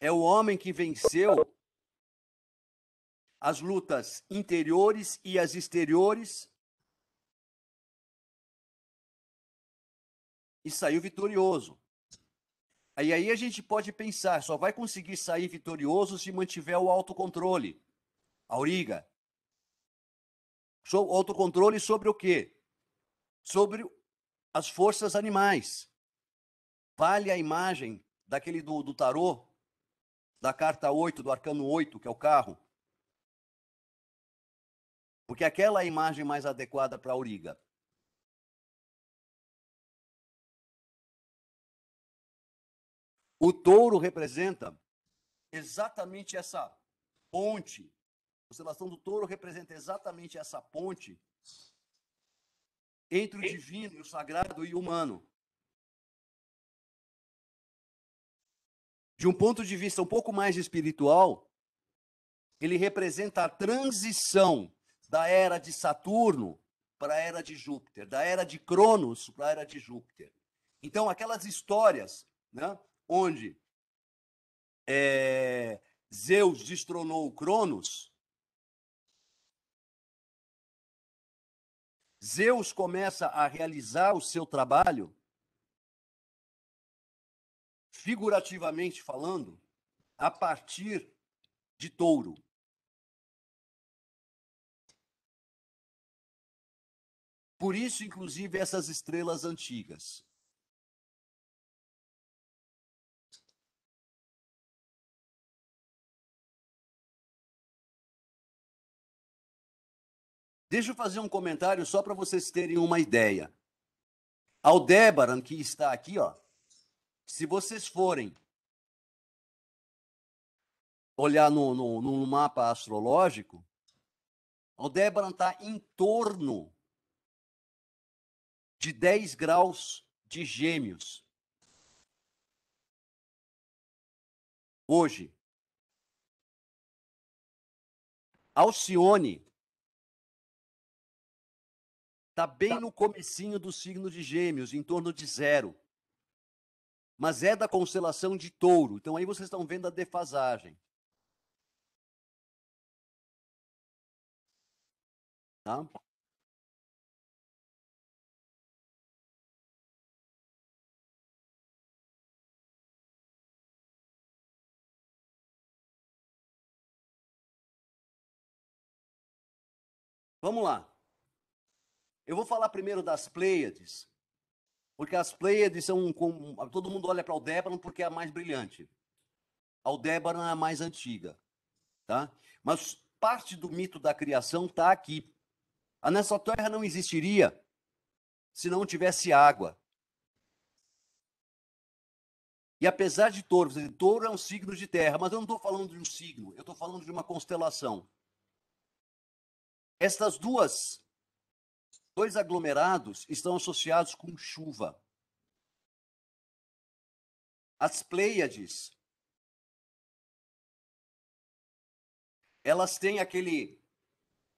é o homem que venceu as lutas interiores e as exteriores e saiu vitorioso. Aí a gente pode pensar, só vai conseguir sair vitorioso se mantiver o autocontrole. Auriga. Autocontrole sobre o quê? Sobre as forças animais. Vale a imagem daquele do tarô, da carta 8, do arcano 8, que é o carro. Porque aquela é a imagem mais adequada para a auriga. O touro representa exatamente essa ponte. A constelação do touro representa exatamente essa ponte entre o divino, o sagrado e o humano. De um ponto de vista um pouco mais espiritual, ele representa a transição da era de Saturno para a era de Júpiter, da era de Cronos para a era de Júpiter. Então, aquelas histórias, né, onde Zeus destronou Cronos, Zeus começa a realizar o seu trabalho, figurativamente falando, a partir de Touro. Por isso, inclusive, essas estrelas antigas. Deixa eu fazer um comentário só para vocês terem uma ideia. Aldebaran, que está aqui, ó, se vocês forem olhar no mapa astrológico, Aldebaran está em torno de 10 graus de Gêmeos. Hoje. Alcione Está bem no comecinho do signo de Gêmeos, em torno de 0. Mas é da constelação de Touro. Então aí vocês estão vendo a defasagem. Tá? Vamos lá. Eu vou falar primeiro das Pleiades, porque as Pleiades são. Todo mundo olha para Aldebaran porque é a mais brilhante. Aldebaran é a mais antiga. Tá? Mas parte do mito da criação está aqui. A nossa Terra não existiria se não tivesse água. E apesar de Touro, Touro é um signo de terra, mas eu não estou falando de um signo, eu estou falando de uma constelação. Estas dois aglomerados estão associados com chuva. As Pleiades, elas têm aquele,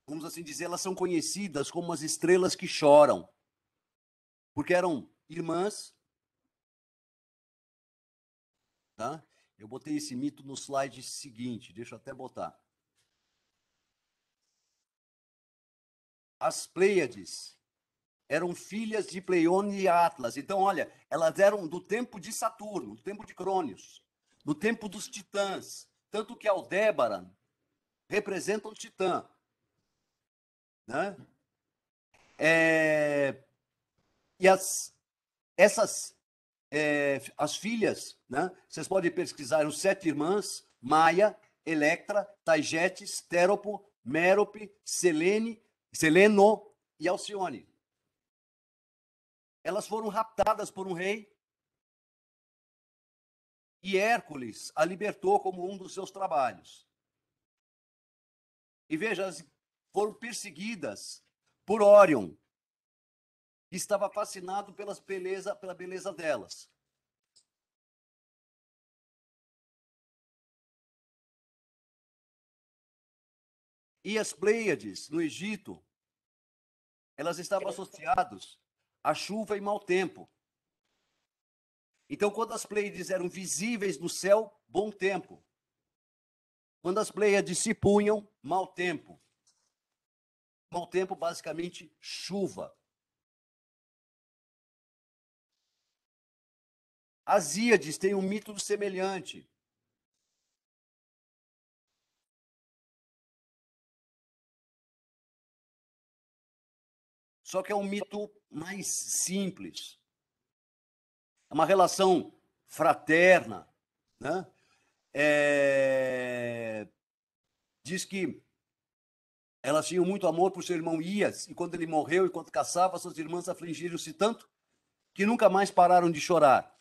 vamos assim dizer, elas são conhecidas como as estrelas que choram, porque eram irmãs, tá? Eu botei esse mito no slide seguinte, deixa eu até botar. As Pleiades eram filhas de Pleione e Atlas. Então, olha, elas eram do tempo de Saturno, do tempo de Crônios, do tempo dos titãs. Tanto que Aldebaran representa um titã. Né? E as filhas, né? Vocês podem pesquisar os 7 irmãs, Maia, Electra, Taigetes, Téropo, Mérope, Seleno e Alcione. Elas foram raptadas por um rei e Hércules a libertou como um dos seus trabalhos. E veja, elas foram perseguidas por Órion, que estava fascinado pela beleza delas. E as Pleiades, no Egito, elas estavam associadas a chuva e mau tempo. Então, quando as Pleiades eram visíveis no céu, bom tempo. Quando as Pleiades se punham, mau tempo. Mau tempo, basicamente, chuva. As Íades têm um mito semelhante. Só que é um mito mais simples. É uma relação fraterna, né? Diz que elas tinham muito amor por seu irmão Ias, e quando ele morreu, enquanto caçava, suas irmãs afligiram-se tanto que nunca mais pararam de chorar.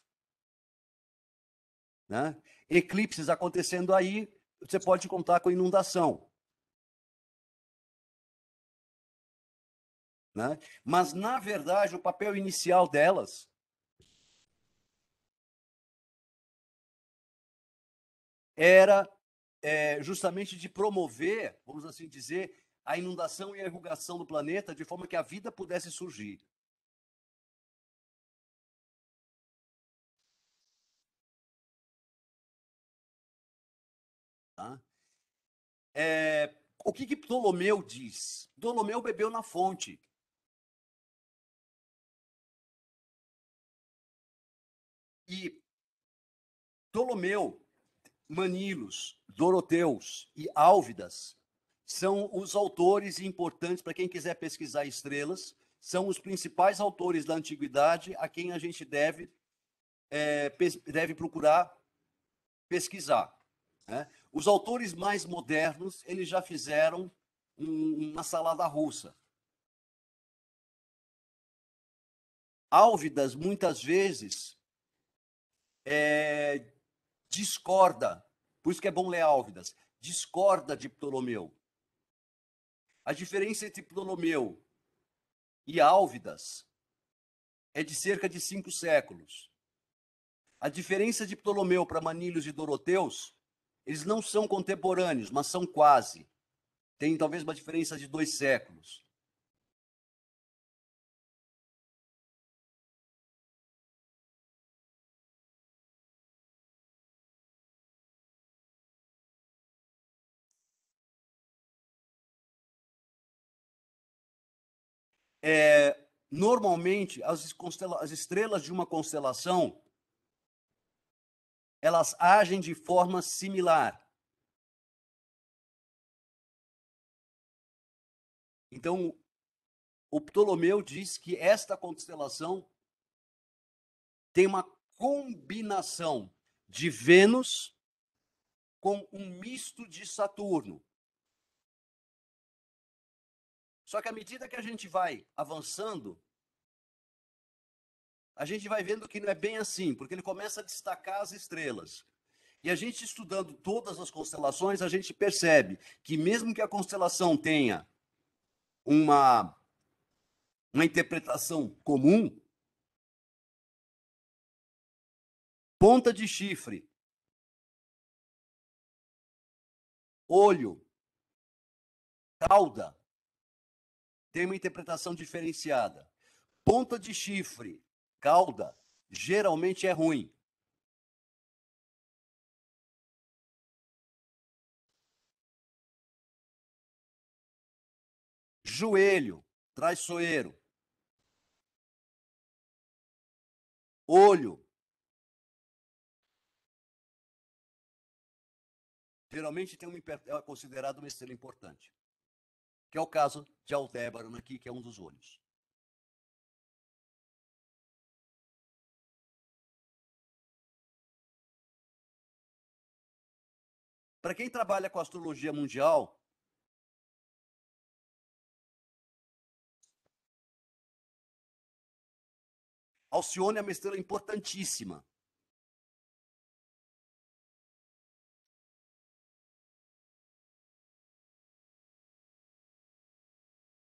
Né? Eclipses acontecendo aí, você pode contar com inundação. Né? Mas, na verdade, o papel inicial delas era justamente de promover, vamos assim dizer, a inundação e a irrigação do planeta de forma que a vida pudesse surgir. Tá? O que Ptolomeu diz? Ptolomeu bebeu na fonte. E Ptolomeu, Manilos, Doroteus e Álvidas são os autores importantes para quem quiser pesquisar estrelas, são os principais autores da antiguidade a quem a gente deve procurar pesquisar. Né? Os autores mais modernos, eles já fizeram uma salada russa. Álvidas, muitas vezes, discorda, por isso que é bom ler Álvidas, discorda de Ptolomeu. A diferença entre Ptolomeu e Álvidas é de cerca de 5 séculos. A diferença de Ptolomeu para Manílios e Doroteus, eles não são contemporâneos, mas são quase. Tem talvez uma diferença de 2 séculos. Normalmente, as estrelas de uma constelação, elas agem de forma similar. Então, o Ptolomeu diz que esta constelação tem uma combinação de Vênus com um misto de Saturno. Só que à medida que a gente vai avançando, a gente vai vendo que não é bem assim, porque ele começa a destacar as estrelas. E a gente estudando todas as constelações, a gente percebe que mesmo que a constelação tenha uma interpretação comum, ponta de chifre, olho, cauda, tem uma interpretação diferenciada. Ponta de chifre, cauda, geralmente é ruim. Joelho, traiçoeiro. Olho, geralmente é considerado uma estrela importante, que é o caso de Aldebaran aqui, que é um dos olhos. Para quem trabalha com astrologia mundial, Alcione é uma estrela importantíssima.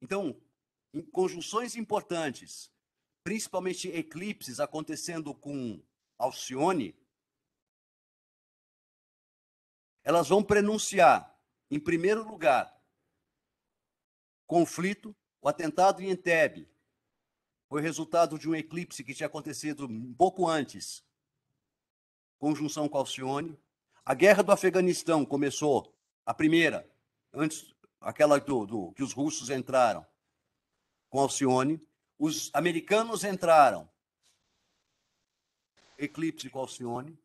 Então, em conjunções importantes, principalmente eclipses acontecendo com Alcione, elas vão prenunciar, em primeiro lugar, conflito. O atentado em Entebbe foi resultado de um eclipse que tinha acontecido um pouco antes, conjunção com Alcione. A guerra do Afeganistão começou, a primeira, antes, aquela que os russos entraram com Alcione. Os americanos entraram, eclipse com Alcione.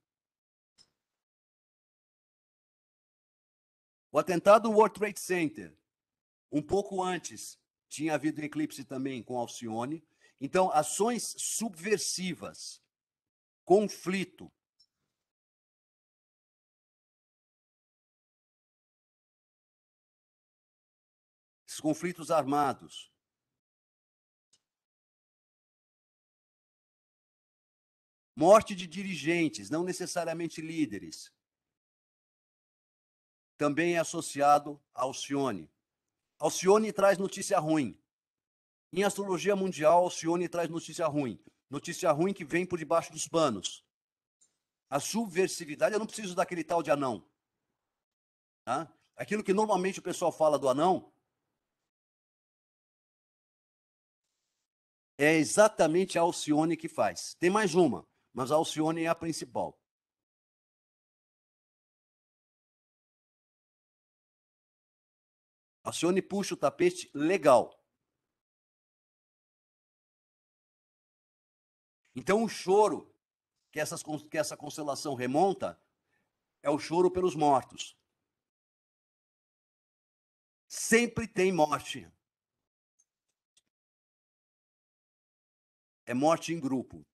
O atentado do World Trade Center, um pouco antes, tinha havido eclipse também com Alcione. Então, ações subversivas, conflito, esses conflitos armados, morte de dirigentes, não necessariamente líderes, também é associado a Alcione. Alcione traz notícia ruim. Em astrologia mundial, Alcione traz notícia ruim. Notícia ruim que vem por debaixo dos panos. A subversividade, eu não preciso daquele tal de anão. Tá? Aquilo que normalmente o pessoal fala do anão é exatamente a Alcione que faz. Tem mais uma, mas a Alcione é a principal. A Alcione puxa o tapete legal. Então, o choro que essa constelação remonta é o choro pelos mortos. Sempre tem morte. É morte em grupo.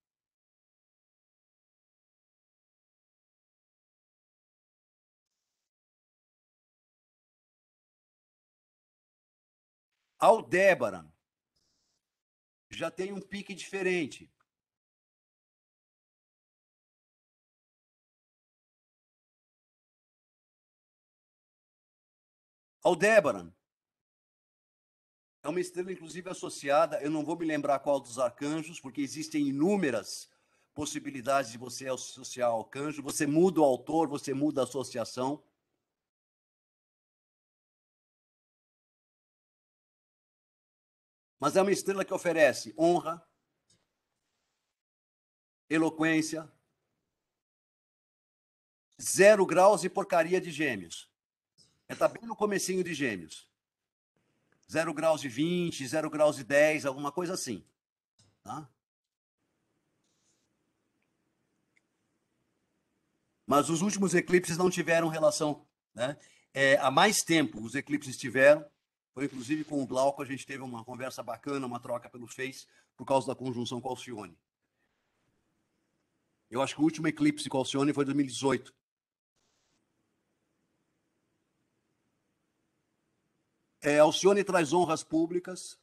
Aldebaran já tem um pique diferente. Aldebaran é uma estrela, inclusive, associada, eu não vou me lembrar qual dos arcanjos, porque existem inúmeras possibilidades de você associar ao arcanjo. Você muda o autor, você muda a associação. Mas é uma estrela que oferece honra, eloquência, 0 graus e porcaria de Gêmeos. Está bem no comecinho de Gêmeos. 0 graus e 20, 0 graus e 10, alguma coisa assim. Tá? Mas os últimos eclipses não tiveram relação, né? Há mais tempo os eclipses tiveram. Foi inclusive com o Glauco, a gente teve uma conversa bacana, uma troca pelo Face, por causa da conjunção com Alcione. Eu acho que o último eclipse com Alcione foi em 2018. Alcione traz honras públicas,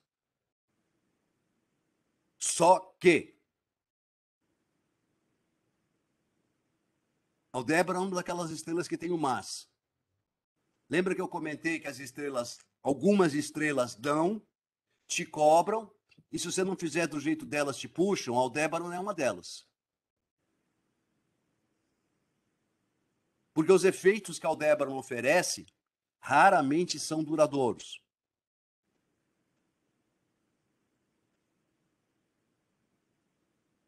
só que Aldébaran é uma daquelas estrelas que tem o mas. Lembra que eu comentei que as estrelas, algumas estrelas dão, te cobram, e se você não fizer do jeito delas, te puxam? Aldébaran é uma delas. Porque os efeitos que Aldébaran oferece raramente são duradouros.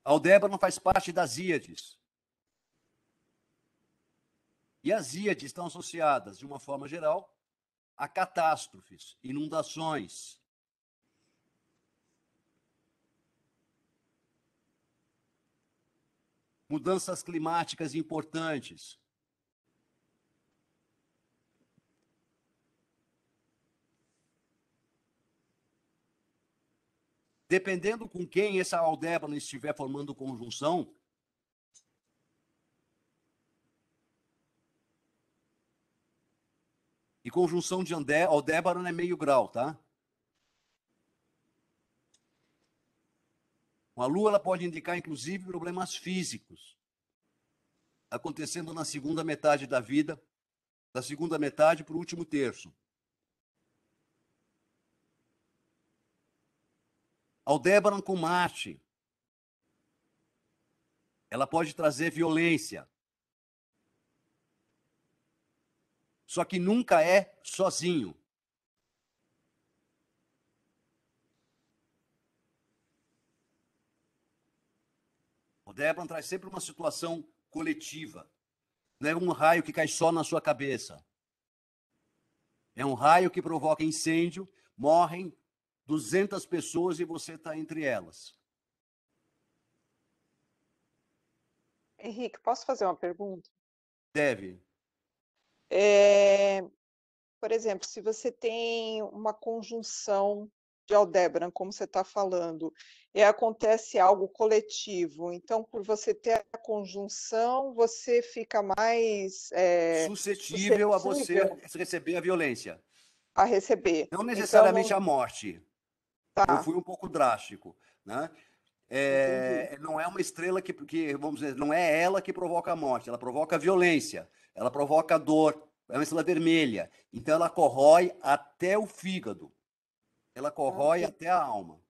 Aldébaran faz parte das Íades. E as Íades estão associadas, de uma forma geral, a catástrofes, inundações, mudanças climáticas importantes. Dependendo com quem essa Aldébaran estiver formando conjunção, e conjunção de Aldébaran é meio grau, tá? A Lua ela pode indicar, inclusive, problemas físicos, acontecendo na segunda metade da vida, da segunda metade para o último terço. Aldébaran com Marte, ela pode trazer violência. Só que nunca é sozinho. Aldébaran traz sempre uma situação coletiva. Não é um raio que cai só na sua cabeça. É um raio que provoca incêndio, morrem 200 pessoas e você está entre elas. Henrique, posso fazer uma pergunta? Deve. Por exemplo, se você tem uma conjunção de Aldébaran, como você está falando, e acontece algo coletivo, então, por você ter a conjunção, você fica mais suscetível a você receber a violência. A receber. Não necessariamente então, a morte. Tá. Eu fui um pouco drástico, né? Não é uma estrela que, vamos dizer, não é ela que provoca a morte, ela provoca a violência, ela provoca a dor, é uma estrela vermelha, então ela corrói até o fígado, ela corrói até a alma.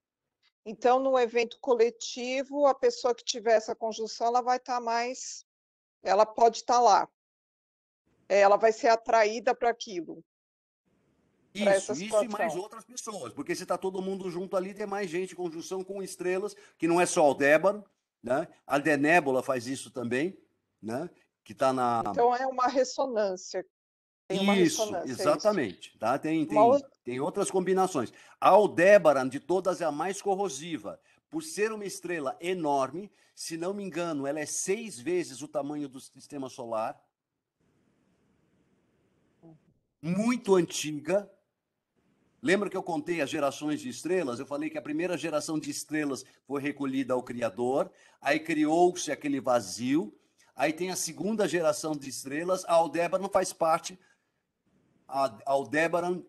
Então, no evento coletivo, a pessoa que tiver essa conjunção, ela vai estar mais, ela pode estar lá, ela vai ser atraída para aquilo. Isso e mais outras pessoas, porque se está todo mundo junto ali, tem mais gente, conjunção com estrelas, que não é só Aldébaran, né? A Denébula faz isso também, né? Que está na... Então é uma ressonância. Tem uma ressonância, exatamente. Isso. Tá? Tem outras combinações. A Aldébaran, de todas, é a mais corrosiva. Por ser uma estrela enorme, se não me engano, ela é 6 vezes o tamanho do sistema solar, muito antiga. Lembra que eu contei as gerações de estrelas? Eu falei que a primeira geração de estrelas foi recolhida ao Criador, aí criou-se aquele vazio, aí tem a segunda geração de estrelas, a Aldébaran faz parte, a Aldébaran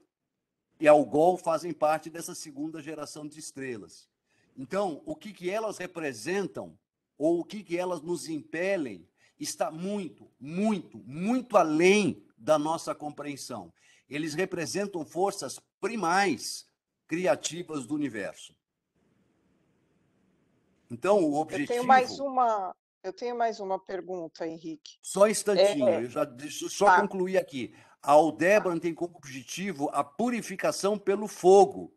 e Algol fazem parte dessa segunda geração de estrelas. Então, o que elas representam, ou o que elas nos impelem, está muito, muito, muito além da nossa compreensão. Eles representam forças primais criativas do universo. Então, o objetivo... Eu tenho mais uma pergunta, Henrique. Só um instantinho, deixa eu só concluir aqui. A Aldébaran tem como objetivo a purificação pelo fogo.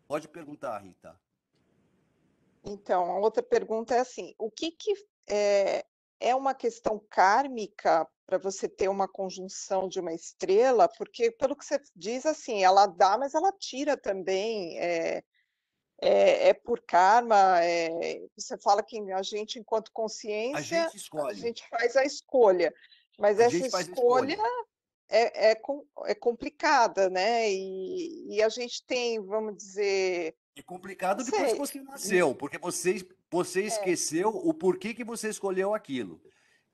Pode perguntar, Rita. Então, a outra pergunta é assim, o que é uma questão kármica para você ter uma conjunção de uma estrela, porque pelo que você diz, assim, ela dá, mas ela tira também, é por karma, você fala que a gente, enquanto A consciência, gente a escolhe, gente faz a escolha, mas a essa gente faz a escolha escolha. é complicada, né? E a gente tem, vamos dizer, É não complicado depois que sei, você nasceu, porque você é, esqueceu o porquê que você escolheu aquilo,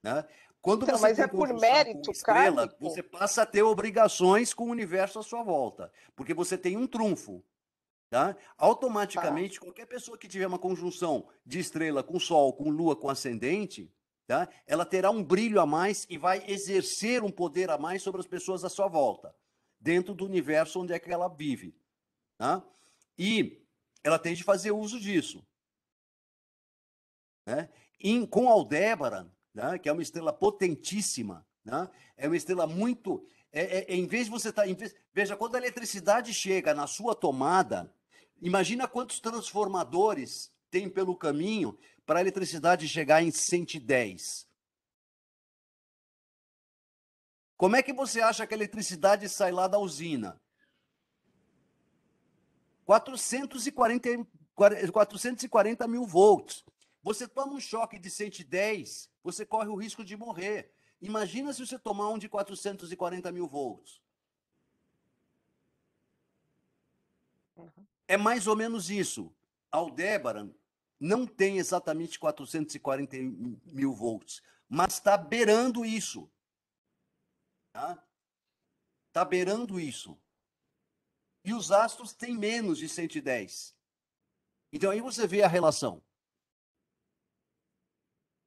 né? Quando então, você mas é tem por conjunção com mérito estrela, kármico? você passa a ter obrigações com o universo à sua volta, porque você tem um trunfo, tá? Tá. Automaticamente, qualquer pessoa que tiver uma conjunção de estrela com Sol, com Lua, com ascendente, tá? Ela terá um brilho a mais e vai exercer um poder a mais sobre as pessoas à sua volta, dentro do universo onde é que ela vive, tá? E ela tem de fazer uso disso, né? Com Aldébaran, né, que é uma estrela potentíssima, né, é uma estrela muito. Em vez de você estar. Veja, quando a eletricidade chega na sua tomada, imagina quantos transformadores tem pelo caminho para a eletricidade chegar em 110. Como é que você acha que a eletricidade sai lá da usina? 440 mil volts. Você toma um choque de 110, você corre o risco de morrer. Imagina se você tomar um de 440 mil volts. É mais ou menos isso. Aldebaran não tem exatamente 440 mil volts, mas está beirando isso. Tá? Está beirando isso. E os astros têm menos de 110. Então aí você vê a relação.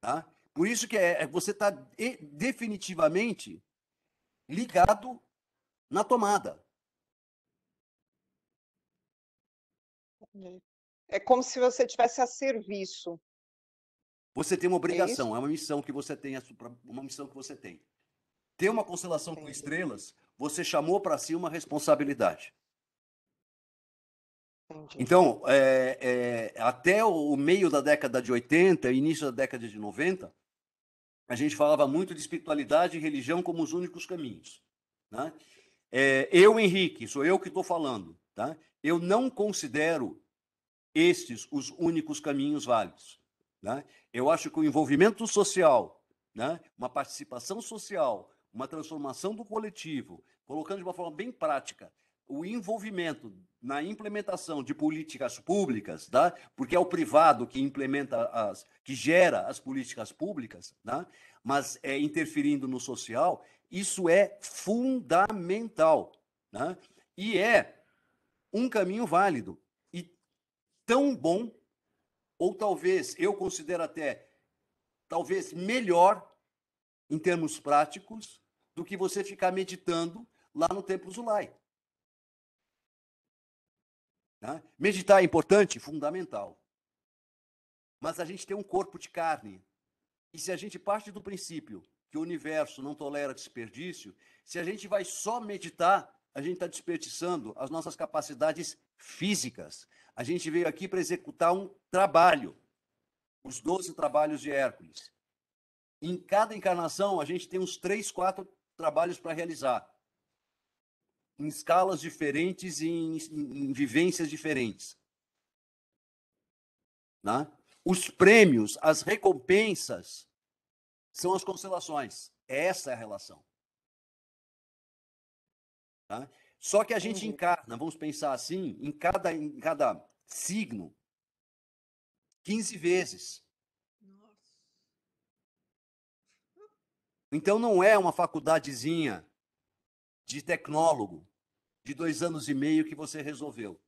Tá? Por isso que você está definitivamente ligado na tomada. É como se você tivesse a serviço, Você tem uma é obrigação, isso? é uma missão que você tem, uma missão que você tem. Ter uma constelação com Entendi, estrelas, você chamou para si uma responsabilidade. entendi. Então, até o meio da década de 80, início da década de 90, a gente falava muito de espiritualidade e religião como os únicos caminhos. Né? Eu, Henrique, sou eu que estou falando. Tá? Eu não considero estes os únicos caminhos válidos. Né? Eu acho que o envolvimento social, né? Uma participação social, uma transformação do coletivo, colocando de uma forma bem prática, o envolvimento na implementação de políticas públicas, tá? Porque é o privado que implementa que gera as políticas públicas, tá? Mas interferindo no social, isso é fundamental, né? E é um caminho válido e tão bom, ou talvez eu considero até talvez melhor em termos práticos do que você ficar meditando lá no Templo Zulai. Tá? Meditar é importante? Fundamental. Mas a gente tem um corpo de carne. E se a gente parte do princípio que o universo não tolera desperdício, se a gente vai só meditar, a gente está desperdiçando as nossas capacidades físicas. A gente veio aqui para executar um trabalho, os 12 trabalhos de Hércules. Em cada encarnação, a gente tem uns 3, 4 trabalhos para realizar, em escalas diferentes e em vivências diferentes. Né? Os prêmios, as recompensas, são as constelações. Essa é a relação. Tá? Só que a gente Entendi. encarna, vamos pensar assim, em cada signo, 15 vezes. Nossa. Então não é uma faculdadezinha de tecnólogo de 2 anos e meio que você resolveu.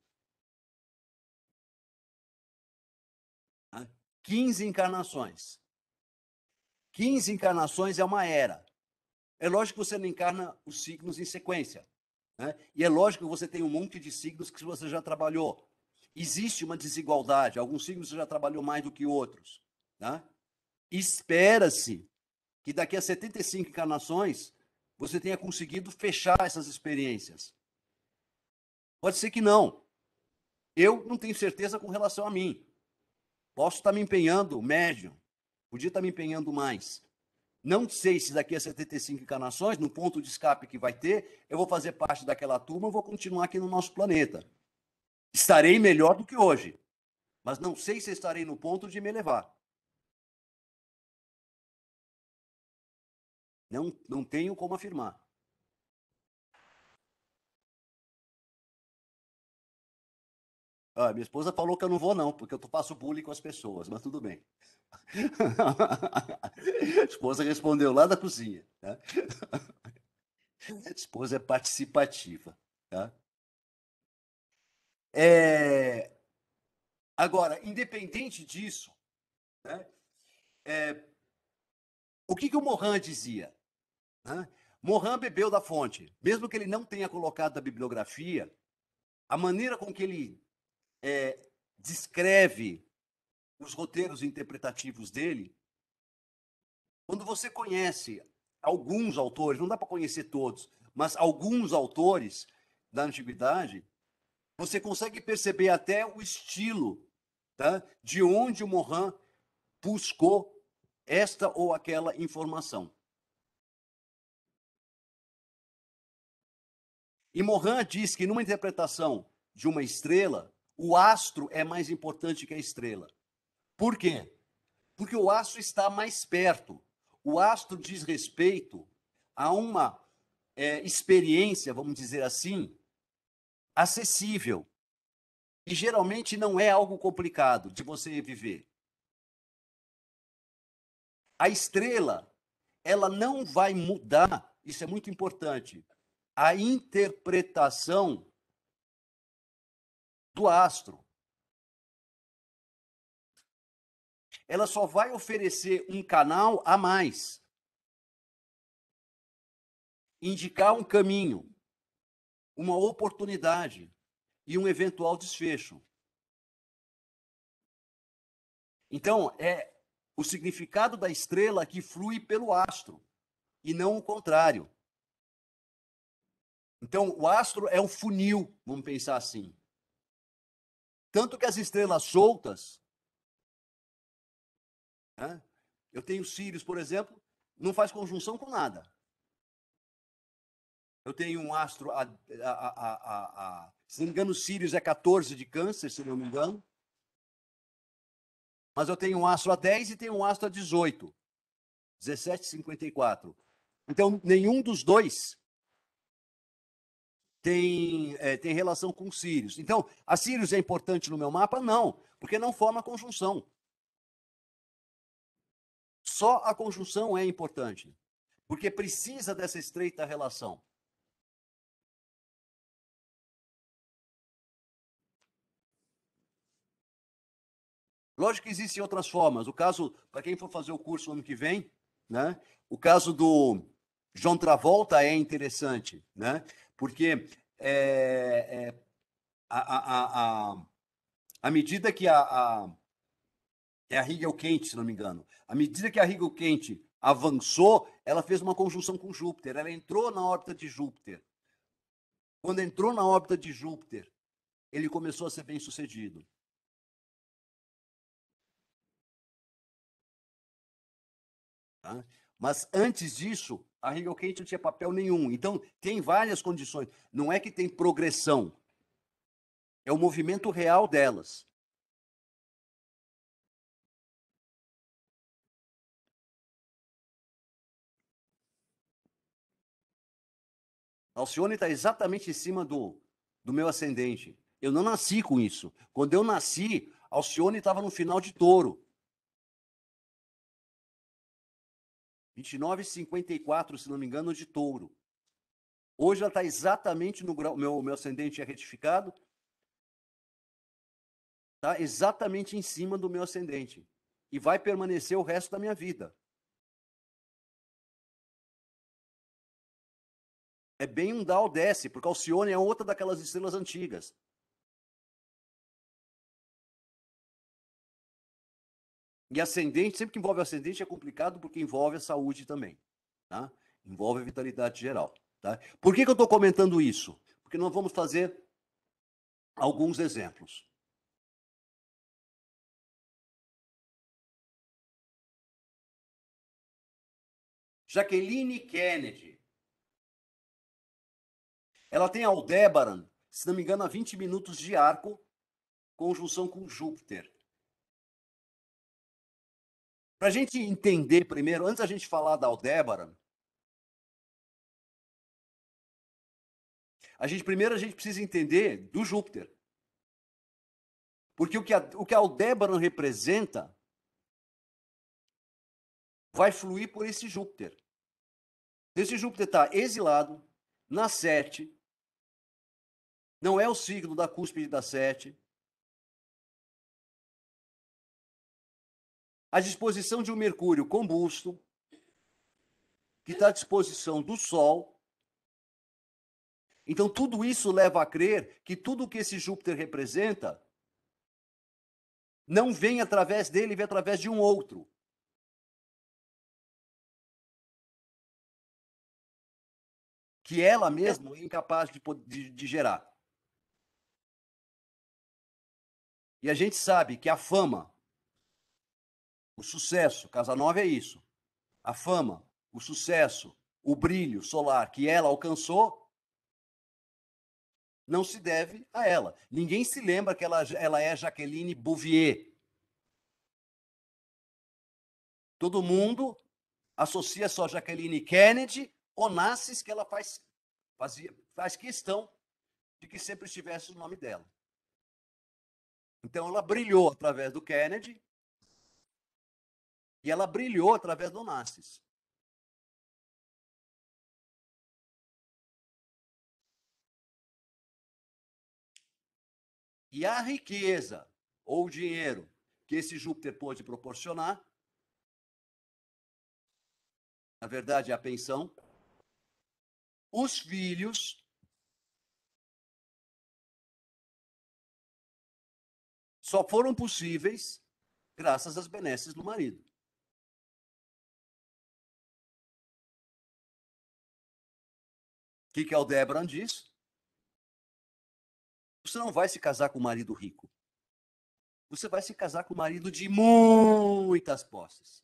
15 encarnações. 15 encarnações é uma era. É lógico que você não encarna os signos em sequência. Né? E é lógico que você tem um monte de signos que você já trabalhou. Existe uma desigualdade. Alguns signos você já trabalhou mais do que outros. Tá? Espera-se que daqui a 75 encarnações você tenha conseguido fechar essas experiências. Pode ser que não. Eu não tenho certeza com relação a mim. Posso estar me empenhando médio. Podia estar me empenhando mais. Não sei se daqui a 75 encarnações, no ponto de escape que vai ter, eu vou fazer parte daquela turma, eu vou continuar aqui no nosso planeta. Estarei melhor do que hoje, mas não sei se estarei no ponto de me elevar. Não tenho como afirmar. Ah, minha esposa falou que eu não vou não, porque eu faço bullying com as pessoas, mas tudo bem. A esposa respondeu lá da cozinha. Tá? A esposa é participativa. Tá? Agora, independente disso, né, o que o Morin dizia? Né? Morin bebeu da fonte. Mesmo que ele não tenha colocado a bibliografia, a maneira com que ele descreve os roteiros interpretativos dele, quando você conhece alguns autores, não dá para conhecer todos, mas alguns autores da antiguidade, você consegue perceber até o estilo, tá, de onde o Morin buscou esta ou aquela informação. E Morin diz que numa interpretação de uma estrela, o astro é mais importante que a estrela. Por quê? Porque o astro está mais perto. O astro diz respeito a uma experiência, vamos dizer assim, acessível. E geralmente não é algo complicado de você viver. A estrela, ela não vai mudar, isso é muito importante, a interpretação do astro. Ela só vai oferecer um canal a mais, indicar um caminho, uma oportunidade e um eventual desfecho. Então, é o significado da estrela que flui pelo astro, e não o contrário. Então, o astro é um funil, vamos pensar assim. Tanto que as estrelas soltas, né? Eu tenho Sírius, por exemplo, não faz conjunção com nada. Eu tenho um astro, se não me engano, Sírius é 14 de câncer, se não me engano. Mas eu tenho um astro a 10 e tenho um astro a 18. 17,54. Então, nenhum dos dois tem relação com Sírius. Então, a Sírius é importante no meu mapa? Não, porque não forma conjunção. Só a conjunção é importante, porque precisa dessa estreita relação. Lógico que existem outras formas. O caso, para quem for fazer o curso no ano que vem, né? O caso do John Travolta é interessante, né? Porque à medida que é a Hegel quente, se não me engano, à medida que a Hegel quente avançou, ela fez uma conjunção com Júpiter. Ela entrou na órbita de Júpiter. Quando entrou na órbita de Júpiter, ele começou a ser bem sucedido. Tá? Mas antes disso, a Hegel quente não tinha papel nenhum. Então, tem várias condições. Não é que tem progressão. É o movimento real delas. Alcione está exatamente em cima do meu ascendente. Eu não nasci com isso. Quando eu nasci, Alcione estava no final de Touro. 29,54, se não me engano, de Touro. Hoje ela está exatamente no grau. Meu ascendente é retificado. Está exatamente em cima do meu ascendente. E vai permanecer o resto da minha vida. É bem um Dal desce, porque Alcione é outra daquelas estrelas antigas. E ascendente, sempre que envolve ascendente é complicado porque envolve a saúde também. Tá? Envolve a vitalidade geral. Tá? Por que eu estou comentando isso? Porque nós vamos fazer alguns exemplos. Jaqueline Kennedy. Ela tem Aldebaran, se não me engano, a 20 minutos de arco, conjunção com Júpiter. Para a gente entender primeiro, antes da gente falar da Aldebaran, primeiro a gente precisa entender do Júpiter. Porque o que a Aldebaran representa vai fluir por esse Júpiter. Esse Júpiter está exilado, na 7, não é o signo da cúspide da 7. A disposição de um Mercúrio combusto, que está à disposição do Sol. Então, tudo isso leva a crer que tudo que esse Júpiter representa não vem através dele, vem através de um outro. Que ela mesma é incapaz de gerar. E a gente sabe que a fama, o sucesso, Casa 9 é isso. A fama, o sucesso, o brilho solar que ela alcançou, não se deve a ela. Ninguém se lembra que ela é Jaqueline Bouvier. Todo mundo associa só Jaqueline Kennedy, Onassis, que ela faz questão de que sempre estivesse o nome dela. Então, ela brilhou através do Kennedy e ela brilhou através do Onassis. E a riqueza ou o dinheiro que esse Júpiter pôde proporcionar, na verdade, é a pensão, os filhos só foram possíveis graças às benesses do marido. O que Aldebaran diz? Você não vai se casar com um marido rico. Você vai se casar com um marido de muitas posses.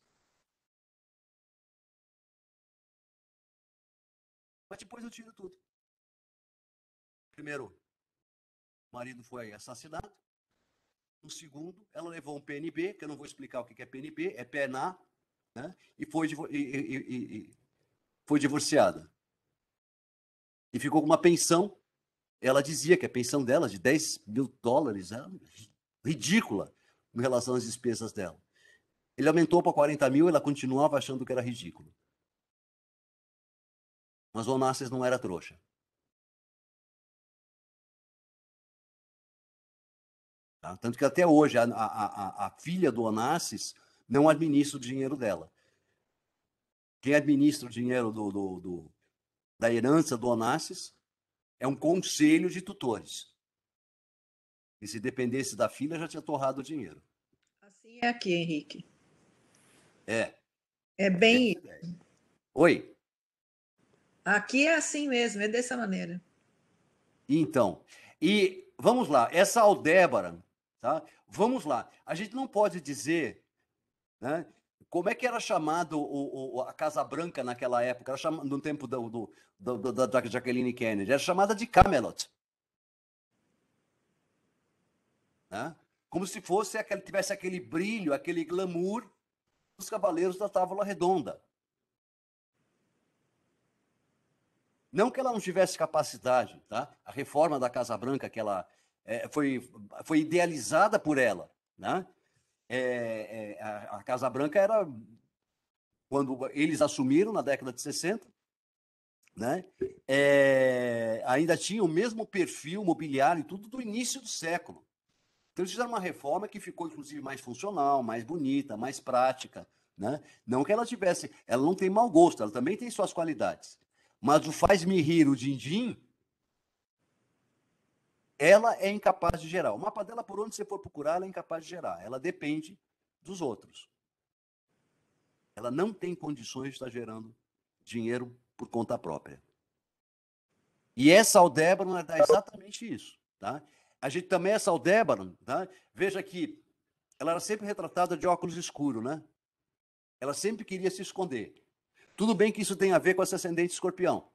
Mas depois eu tiro tudo. Primeiro, o marido foi assassinado. No segundo, ela levou um PNB, que eu não vou explicar o que é PNB, é PNA, né? E foi divorciada. E ficou com uma pensão. Ela dizia que a pensão dela, de $10.000, era ridícula em relação às despesas dela. Ele aumentou para 40 mil, ela continuava achando que era ridículo. Mas o Onassis não era trouxa. Tá? Tanto que até hoje a filha do Onassis não administra o dinheiro dela. Quem administra o dinheiro da herança do Onassis é um conselho de tutores. E se dependesse da filha, já tinha torrado o dinheiro. Assim é aqui, Henrique. É. É bem isso. Oi? Aqui é assim mesmo, é dessa maneira. Então, e vamos lá, essa Aldebaran, tá? Vamos lá, a gente não pode dizer, né, como é que era chamado a Casa Branca naquela época, era chamado, no tempo da Jacqueline Kennedy, era chamada de Camelot. Né? Como se fosse tivesse aquele brilho, aquele glamour dos cavaleiros da Távola Redonda. Não que ela não tivesse capacidade, tá? A reforma da Casa Branca, que ela foi idealizada por ela, né? A Casa Branca era, quando eles assumiram na década de 60, né? Ainda tinha o mesmo perfil mobiliário e tudo do início do século. Então, eles fizeram uma reforma que ficou, inclusive, mais funcional, mais bonita, mais prática, né? Não que ela não tem mau gosto, ela também tem suas qualidades. Mas o faz-me rir, o din-din, ela é incapaz de gerar. O mapa dela, por onde você for procurar, ela é incapaz de gerar. Ela depende dos outros. Ela não tem condições de estar gerando dinheiro por conta própria. E essa Aldebaran dá exatamente isso. Tá? A gente também, essa Aldebaran, tá? Veja que ela era sempre retratada de óculos escuros, né? Ela sempre queria se esconder. Tudo bem que isso tem a ver com esse ascendente escorpião,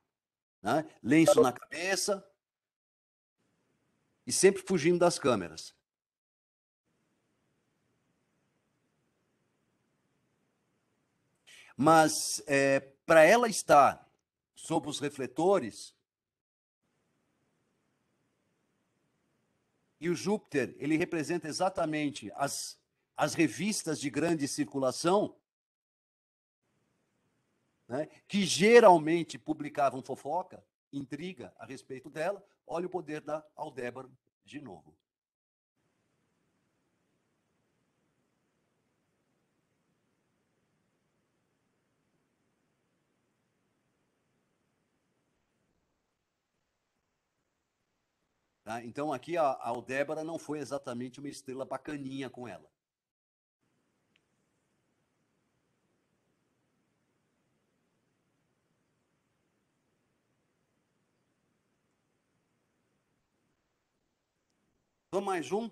né? Lenço na cabeça e sempre fugindo das câmeras. Mas para ela estar sob os refletores, e o Júpiter, ele representa exatamente as revistas de grande circulação, né, que geralmente publicavam fofoca, intriga a respeito dela. Olha o poder da Aldébaran de novo. Tá? Então, aqui a Aldébaran não foi exatamente uma estrela bacaninha com ela. Vamos mais um?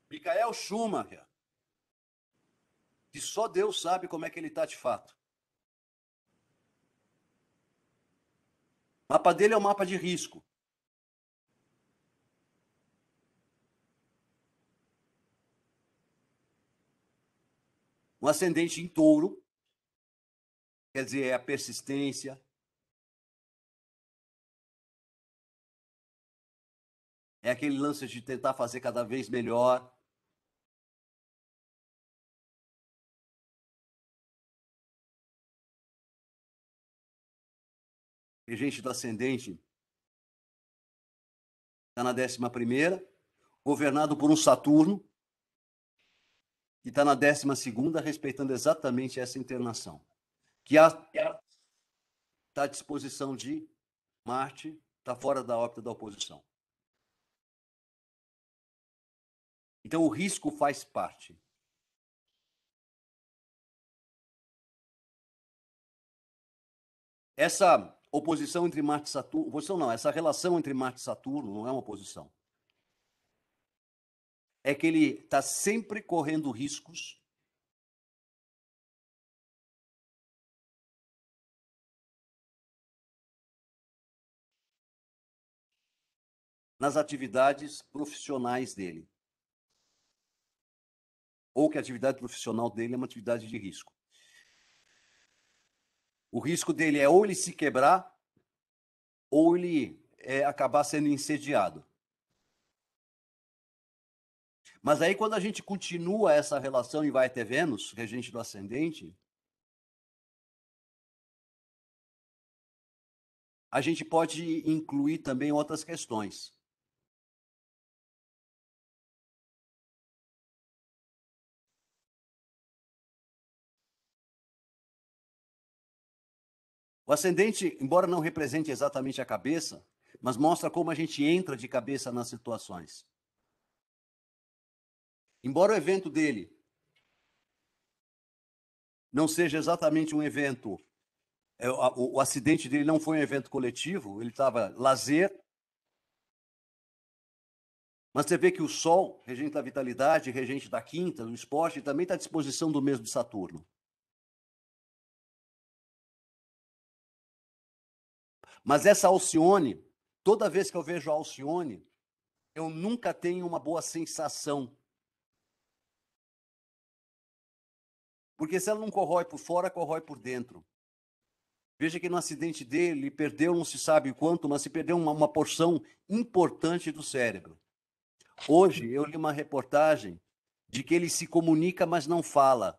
Michael Schumacher, que só Deus sabe como é que ele está de fato. O mapa dele é um mapa de risco. Um ascendente em touro, quer dizer, é a persistência, é aquele lance de tentar fazer cada vez melhor. Regente do ascendente está na 11ª, governado por um Saturno, que está na 12ª, respeitando exatamente essa internação. Que está à disposição de Marte, está fora da órbita da oposição. Então, o risco faz parte. Essa oposição entre Marte e Saturno, oposição não, essa relação entre Marte e Saturno não é uma oposição. É que ele está sempre correndo riscos nas atividades profissionais dele. Ou que a atividade profissional dele é uma atividade de risco. O risco dele é ou ele se quebrar, ou ele acabar sendo incendiado. Mas aí, quando a gente continua essa relação e vai até Vênus, regente do ascendente, a gente pode incluir também outras questões. O ascendente, embora não represente exatamente a cabeça, mas mostra como a gente entra de cabeça nas situações. Embora o evento dele não seja exatamente um evento, o acidente dele não foi um evento coletivo, ele estava lazer, mas você vê que o Sol, regente da vitalidade, regente da quinta, do esporte, também está à disposição do mesmo de Saturno. Mas essa Alcione, toda vez que eu vejo a Alcione, eu nunca tenho uma boa sensação. Porque se ela não corrói por fora, corrói por dentro. Veja que no acidente dele, ele perdeu não se sabe quanto, mas se perdeu uma porção importante do cérebro. Hoje, eu li uma reportagem de que ele se comunica, mas não fala.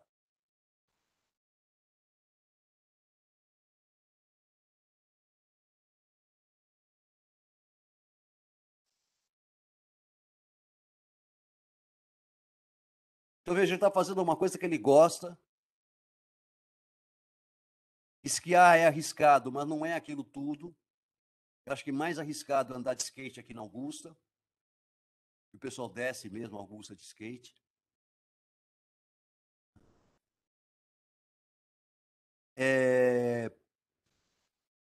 Então, veja, ele está fazendo uma coisa que ele gosta. Esquiar é arriscado, mas não é aquilo tudo. Eu acho que mais arriscado é andar de skate aqui na Augusta. O pessoal desce mesmo a Augusta de skate.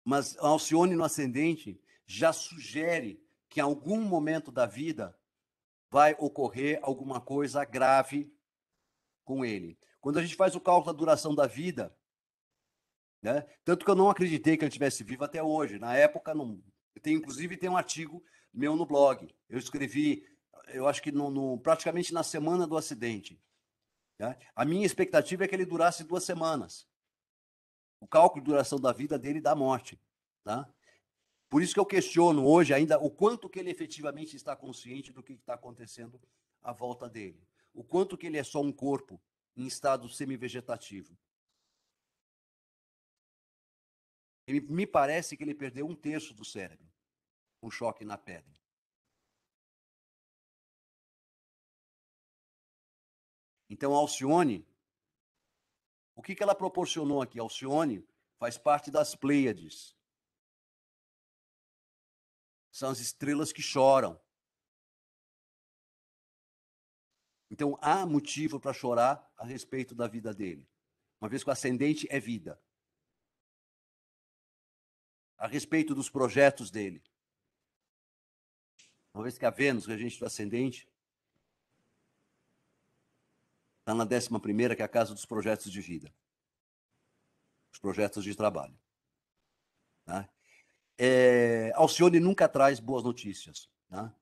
Mas a Alcione no ascendente já sugere que em algum momento da vida vai ocorrer alguma coisa grave com ele. Quando a gente faz o cálculo da duração da vida, né? Tanto que eu não acreditei que ele estivesse vivo até hoje. Na época, não. Inclusive, tem um artigo meu no blog. Eu escrevi, eu acho que praticamente na semana do acidente. Né? A minha expectativa é que ele durasse 2 semanas. O cálculo de duração da vida dele e da morte. Tá? Por isso que eu questiono hoje ainda o quanto que ele efetivamente está consciente do que está acontecendo à volta dele. O quanto que ele é só um corpo em estado semi-vegetativo. Me parece que ele perdeu 1/3 do cérebro, um choque na pedra. Então, a Alcione, o que ela proporcionou aqui? A Alcione faz parte das Pleiades. São as estrelas que choram. Então, há motivo para chorar a respeito da vida dele. Uma vez que o ascendente é vida. A respeito dos projetos dele. Uma vez que a Vênus, regente do ascendente, está na 11ª, que é a casa dos projetos de vida. Os projetos de trabalho. Tá? Alcione nunca traz boas notícias. Tá?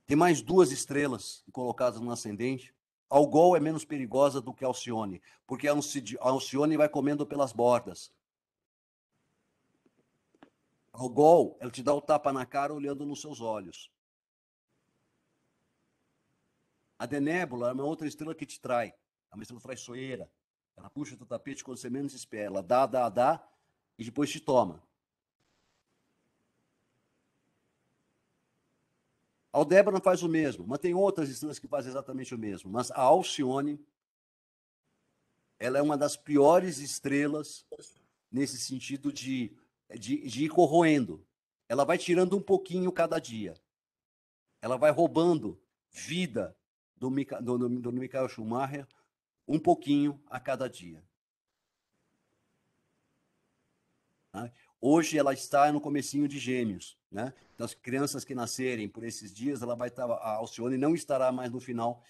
Tem mais 2 estrelas colocadas no ascendente. Algol é menos perigosa do que Alcione, porque a Alcione vai comendo pelas bordas. Algol, ela te dá o tapa na cara olhando nos seus olhos. A Denébula é uma outra estrela que te trai. É uma estrela traiçoeira. Ela puxa o tapete quando você menos espera. Ela dá, e depois te toma. A Aldébaran faz o mesmo, mas tem outras estrelas que fazem exatamente o mesmo. Mas a Alcione, ela é uma das piores estrelas nesse sentido de ir corroendo. Ela vai tirando um pouquinho cada dia. Ela vai roubando vida do Michael Schumacher um pouquinho a cada dia. Tá? Hoje ela está no comecinho de Gêmeos. Né? Então, as crianças que nascerem por esses dias, a Alcione não estará mais no final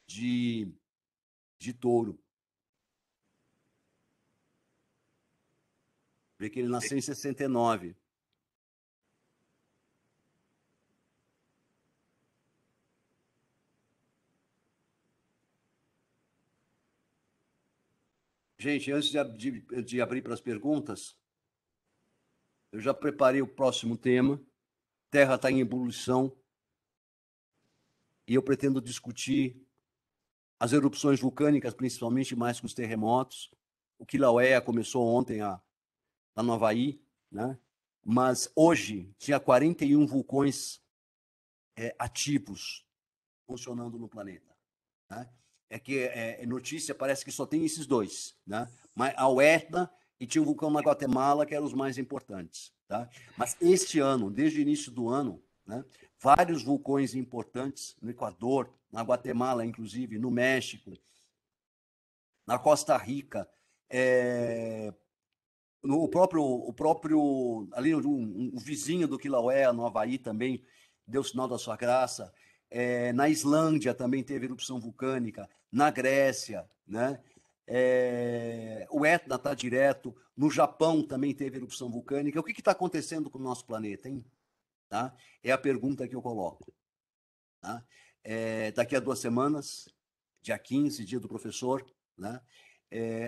de Touro. Porque ele nasceu em 69. Gente, antes de abrir para as perguntas, eu já preparei o próximo tema. Terra está em ebulição. E eu pretendo discutir as erupções vulcânicas, principalmente mais que os terremotos. O Kilauea começou ontem lá no Havaí, né? Mas hoje tinha 41 vulcões ativos funcionando no planeta. Né? Notícia parece que só tem esses 2, né? Mas a Etna e tinha o vulcão na Guatemala, que eram os mais importantes. Tá? Mas este ano, desde o início do ano, né, vários vulcões importantes no Equador, na Guatemala, inclusive, no México, na Costa Rica, o próprio ali o vizinho do Kilauea, no Havaí, também deu sinal da sua graça. Na Islândia também teve erupção vulcânica, na Grécia, né? O Etna está direto, no Japão também teve erupção vulcânica. O que está acontecendo com o nosso planeta, hein? Tá? É a pergunta que eu coloco. Tá? Daqui a 2 semanas, dia 15, dia do professor, né?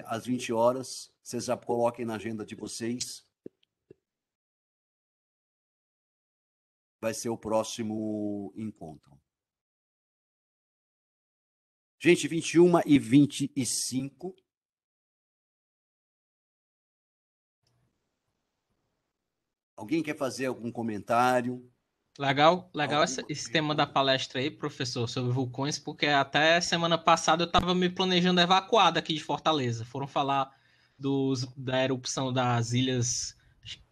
Às 20 horas, vocês já coloquem na agenda de vocês. Vai ser o próximo encontro. Gente, 21h25. Alguém quer fazer algum comentário? Legal esse tema da palestra aí, professor, sobre vulcões, porque até semana passada eu estava me planejando evacuar daqui de Fortaleza. Foram falar da erupção das ilhas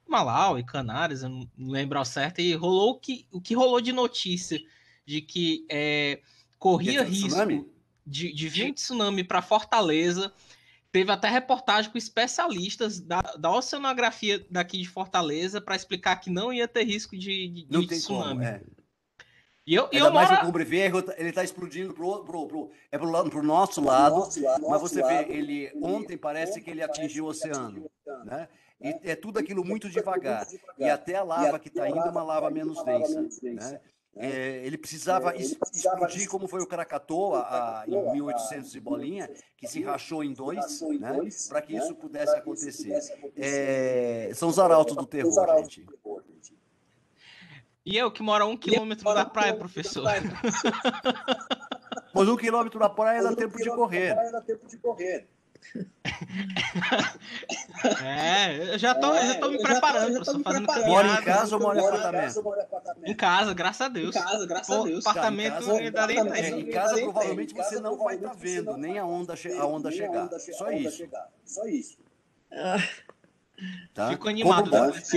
Malau e Canárias, eu não lembro ao certo, e rolou o que rolou de notícia de que corria risco de vir um tsunami para Fortaleza. Teve até reportagem com especialistas da oceanografia daqui de Fortaleza para explicar que não ia ter risco de tsunami. E eu Ainda mais que o moro. Cumbre Viejo, ele está explodindo pro nosso lado, mas você vê, ontem parece que ele atingiu o oceano, né? E é tudo aquilo muito devagar. E até a lava que está indo, uma lava menos densa, né? Ele precisava explodir, como foi o Krakatoa em 1800 e bolinha, que se rachou em dois, né? Para que isso pudesse acontecer. São os arautos do terror, gente. E eu que moro a 1 quilômetro da praia, professor. Mas 1 quilômetro da praia dá tempo de correr. Eu já tô me preparando, professor, fazendo caminhada. Mora em casa ou mora em apartamento? Em casa, graças a Deus. Apartamento ainda nem tem. Em casa provavelmente você não vai estar vendo nem a onda chegar. Só isso. Tá? Fico animado depois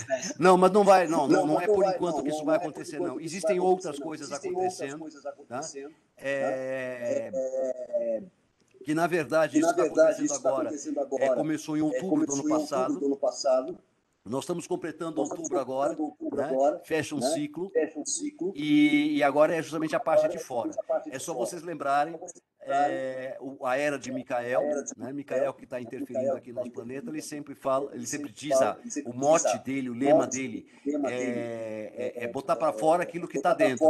dessa. Não, mas não vai, não é por enquanto que isso vai acontecer, não. Existem outras coisas acontecendo, tá? Que na verdade isso está acontecendo agora. Começou em outubro do ano passado. Nós estamos completando outubro agora, né? Fecha um ciclo, e agora é justamente a parte de fora. É só vocês lembrarem a era de Micael, né? Micael que está interferindo aqui no nosso planeta, ele sempre diz, o mote dele, o lema dele é botar para fora aquilo que está dentro.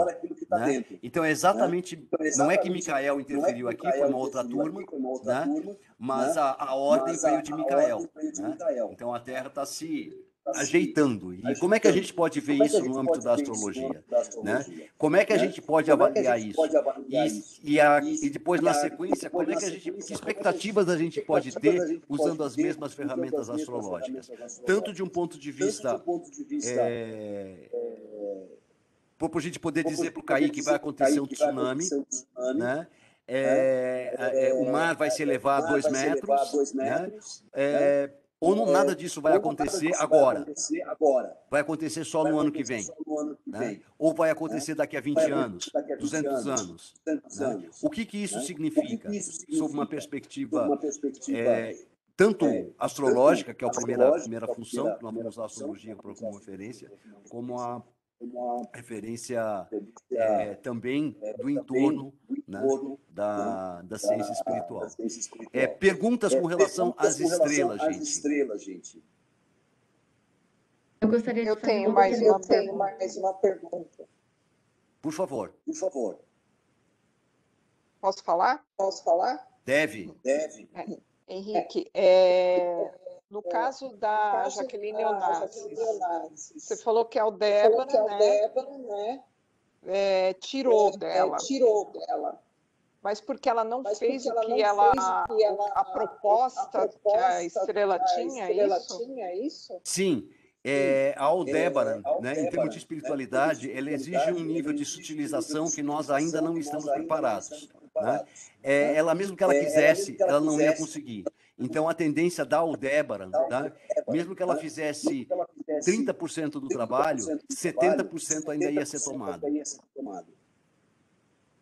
Né? Então, exatamente, não é que Micael interferiu aqui, foi uma outra turma, né? Mas a ordem veio de Micael. Né? Então, a Terra está se ajeitando. E como é que a gente pode ver isso no âmbito da astrologia? Né? Como é que a gente pode avaliar isso? E depois, na sequência, que expectativas a gente pode ter usando as mesmas ferramentas astrológicas? Tanto de um ponto de vista... para a gente poder dizer para o Kaique que vai acontecer um tsunami, né? O mar vai se elevar a 2 metros, né? Ou nada disso vai acontecer agora. Vai acontecer só no ano que vem. Né? Ou vai acontecer daqui a 20 anos, 200 anos. Né? O que isso significa? Sob uma perspectiva tanto astrológica, que é a primeira função, que nós vamos usar a astrologia como referência, como a referência também do entorno, né, da ciência espiritual. Perguntas com relação às estrelas, gente. Eu gostaria de Eu tenho mais uma pergunta. Por favor. Posso falar? Deve. Henrique, no caso da Jaqueline Onassis, você falou que a Aldébara, né, tirou dela. Mas porque ela não fez o que a proposta que a estrela tinha, isso? Sim. A Aldébara, né, em termos de espiritualidade, ela exige um nível de sutilização que nós ainda não estamos preparados. Né? Ela, mesmo que ela quisesse, ela não ia conseguir. Então, a tendência da Aldébara, tá? Mesmo que ela fizesse 30% do trabalho, 70% ainda ia ser tomado.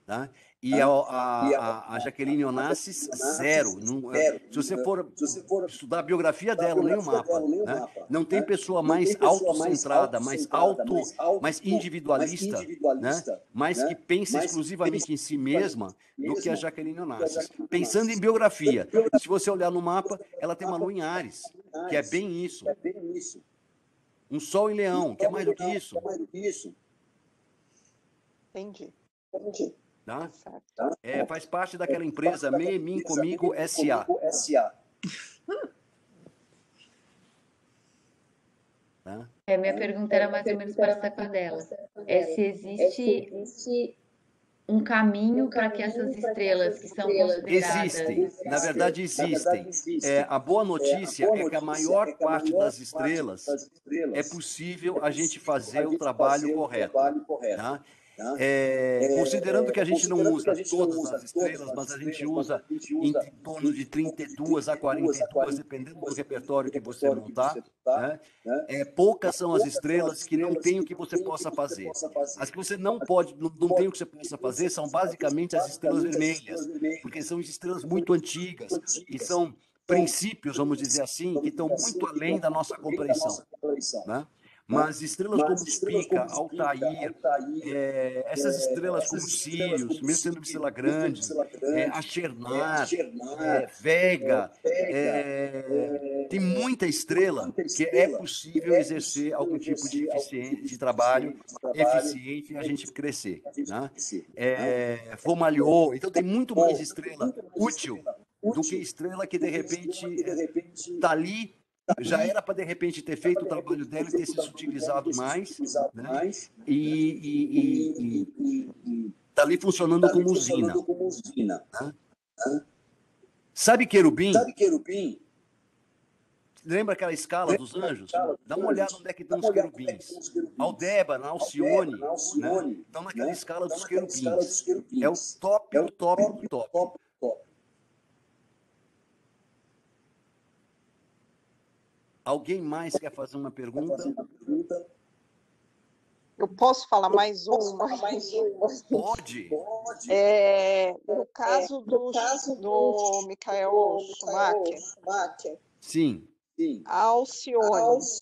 Tá? E a Jaqueline Onassis, zero. Se você for estudar a biografia dela, nem o mapa. Né? Não tem pessoa mais autocentrada, mais individualista, né? Mais que pensa exclusivamente em si mesma do que a Jaqueline Onassis. Pensando em biografia, se você olhar no mapa, ela tem uma lua em Áries, que é bem isso. Um sol em Leão, que é mais do que isso. Entendi. Tá? Faz parte daquela empresa Me, Mim, Comigo, S.A. Tá? Minha pergunta era mais ou menos parecida com a dela. Se existe um caminho para que essas estrelas que são consideradas... Existem, na verdade existem. A boa notícia é que a maior parte das estrelas é possível a gente fazer o trabalho correto. Tá? Considerando que a gente não usa todas as estrelas, mas a gente usa em torno de 32 a 42, dependendo do repertório que você montar, né? Poucas são as estrelas que não tem o que você possa fazer. As que você não tem o que você possa fazer são basicamente as estrelas vermelhas, porque são estrelas muito antigas e são princípios, vamos dizer assim, que estão muito além da nossa compreensão. Né? Mas estrelas como Spica, Altair, essas estrelas como Sirius, mesmo sendo uma estrela grande, Achernar, Vega, tem muita estrela que é possível exercer algum tipo de trabalho eficiente e a gente crescer. Né? Fomalhaut, então tem muito mais estrela útil do que estrela que, de repente, está ali, já era para, de repente, ter feito o trabalho dela e ter sido utilizado mais, né? E está ali funcionando como usina. Né? Sabe querubim? Lembra aquela escala dos anjos? Dá uma olhada onde é que estão os querubins. Aldébar, Alcione, né? Estão naquela escala dos querubins. É o top do top do top. Alguém mais quer fazer uma pergunta? Eu posso falar mais uma? Pode. No caso do Michael Schumacher, Sim. a Alcione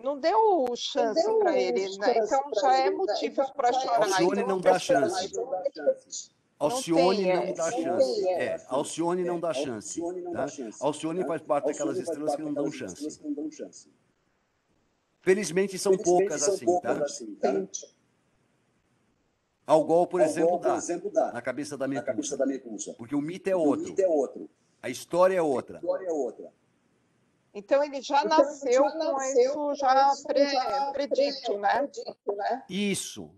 não deu chance para ele, né? Então já é motivo para chorar. Alcione Então, não dá chance. Alcione não dá chance. Alcione não dá chance. Tá? Alcione faz parte daquelas estrelas que não dão chance. Felizmente são poucas assim, tá? Algol, por exemplo, dá na cabeça da Medusa. Porque o mito é outro. A história é outra. Então ele já nasceu com isso já predito, né? Isso.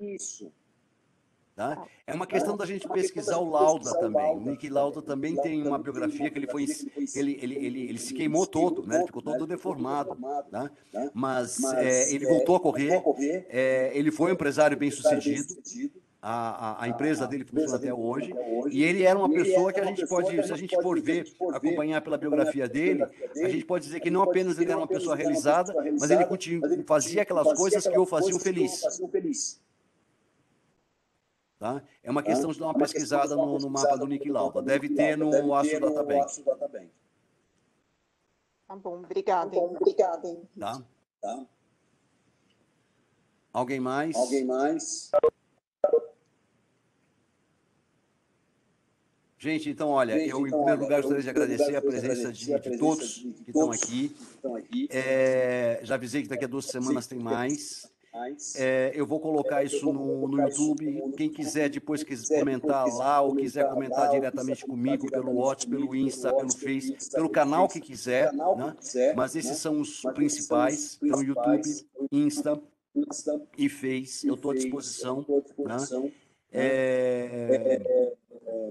Tá? É uma questão da gente pesquisar o Lauda também. O Niki Lauda também tem uma biografia que ele se queimou todo, né? Ficou todo deformado. Tá? Mas ele voltou a correr. Ele foi um empresário bem sucedido. A empresa dele funciona até hoje. E ele era uma pessoa que a gente pode, se a gente for ver, acompanhar pela biografia dele, a gente pode dizer que não apenas ele era uma pessoa realizada, mas ele fazia aquelas coisas que o faziam feliz. Tá? É uma questão de dar uma pesquisada no mapa do Niki Lauda. Deve ter no Astro Databank. Tá bom, obrigada. Tá? Alguém mais? Gente, então, olha, eu em primeiro lugar gostaria de agradecer a presença de todos que estão aqui. Já avisei que daqui a 2 semanas tem mais. Eu vou colocar isso no YouTube. Quem quiser depois comentar lá ou quiser comentar diretamente comigo pelo WhatsApp, pelo Insta, pelo Face, pelo canal que quiser, né? Mas esses são os principais. Então, YouTube, Insta e Face, eu estou à disposição. Né?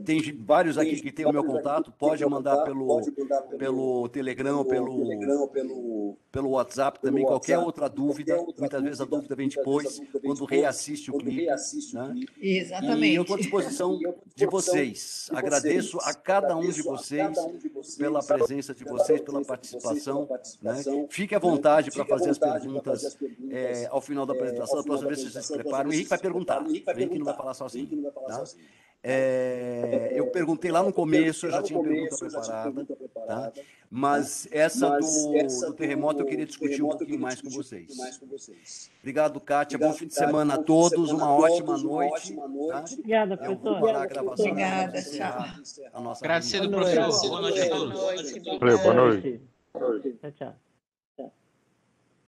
Tem vários aqui que tem o meu contato, pode mandar pelo Telegram, pelo WhatsApp também, qualquer outra dúvida. Muitas vezes a dúvida vem depois, quando reassiste o clipe. Né? Exatamente. E eu estou à disposição de vocês. Agradeço a cada um de vocês pela presença de vocês, pela participação. Né? Fique à vontade para fazer as perguntas ao final da apresentação. Da próxima vez vocês se preparam. O Henrique vai perguntar. O Henrique não vai falar sozinho. Tá? Eu perguntei lá no começo, eu já tinha pergunta preparada, tá? Mas essa do terremoto eu queria discutir um pouquinho mais com vocês. Obrigado, Kátia. Bom fim de semana a todos, uma ótima noite. Tá? Obrigada, professor. Eu vou parar a gravação. Obrigada, tchau. A nossa Agradecido, professor. Boa noite a todos. Boa noite. Tchau, tchau.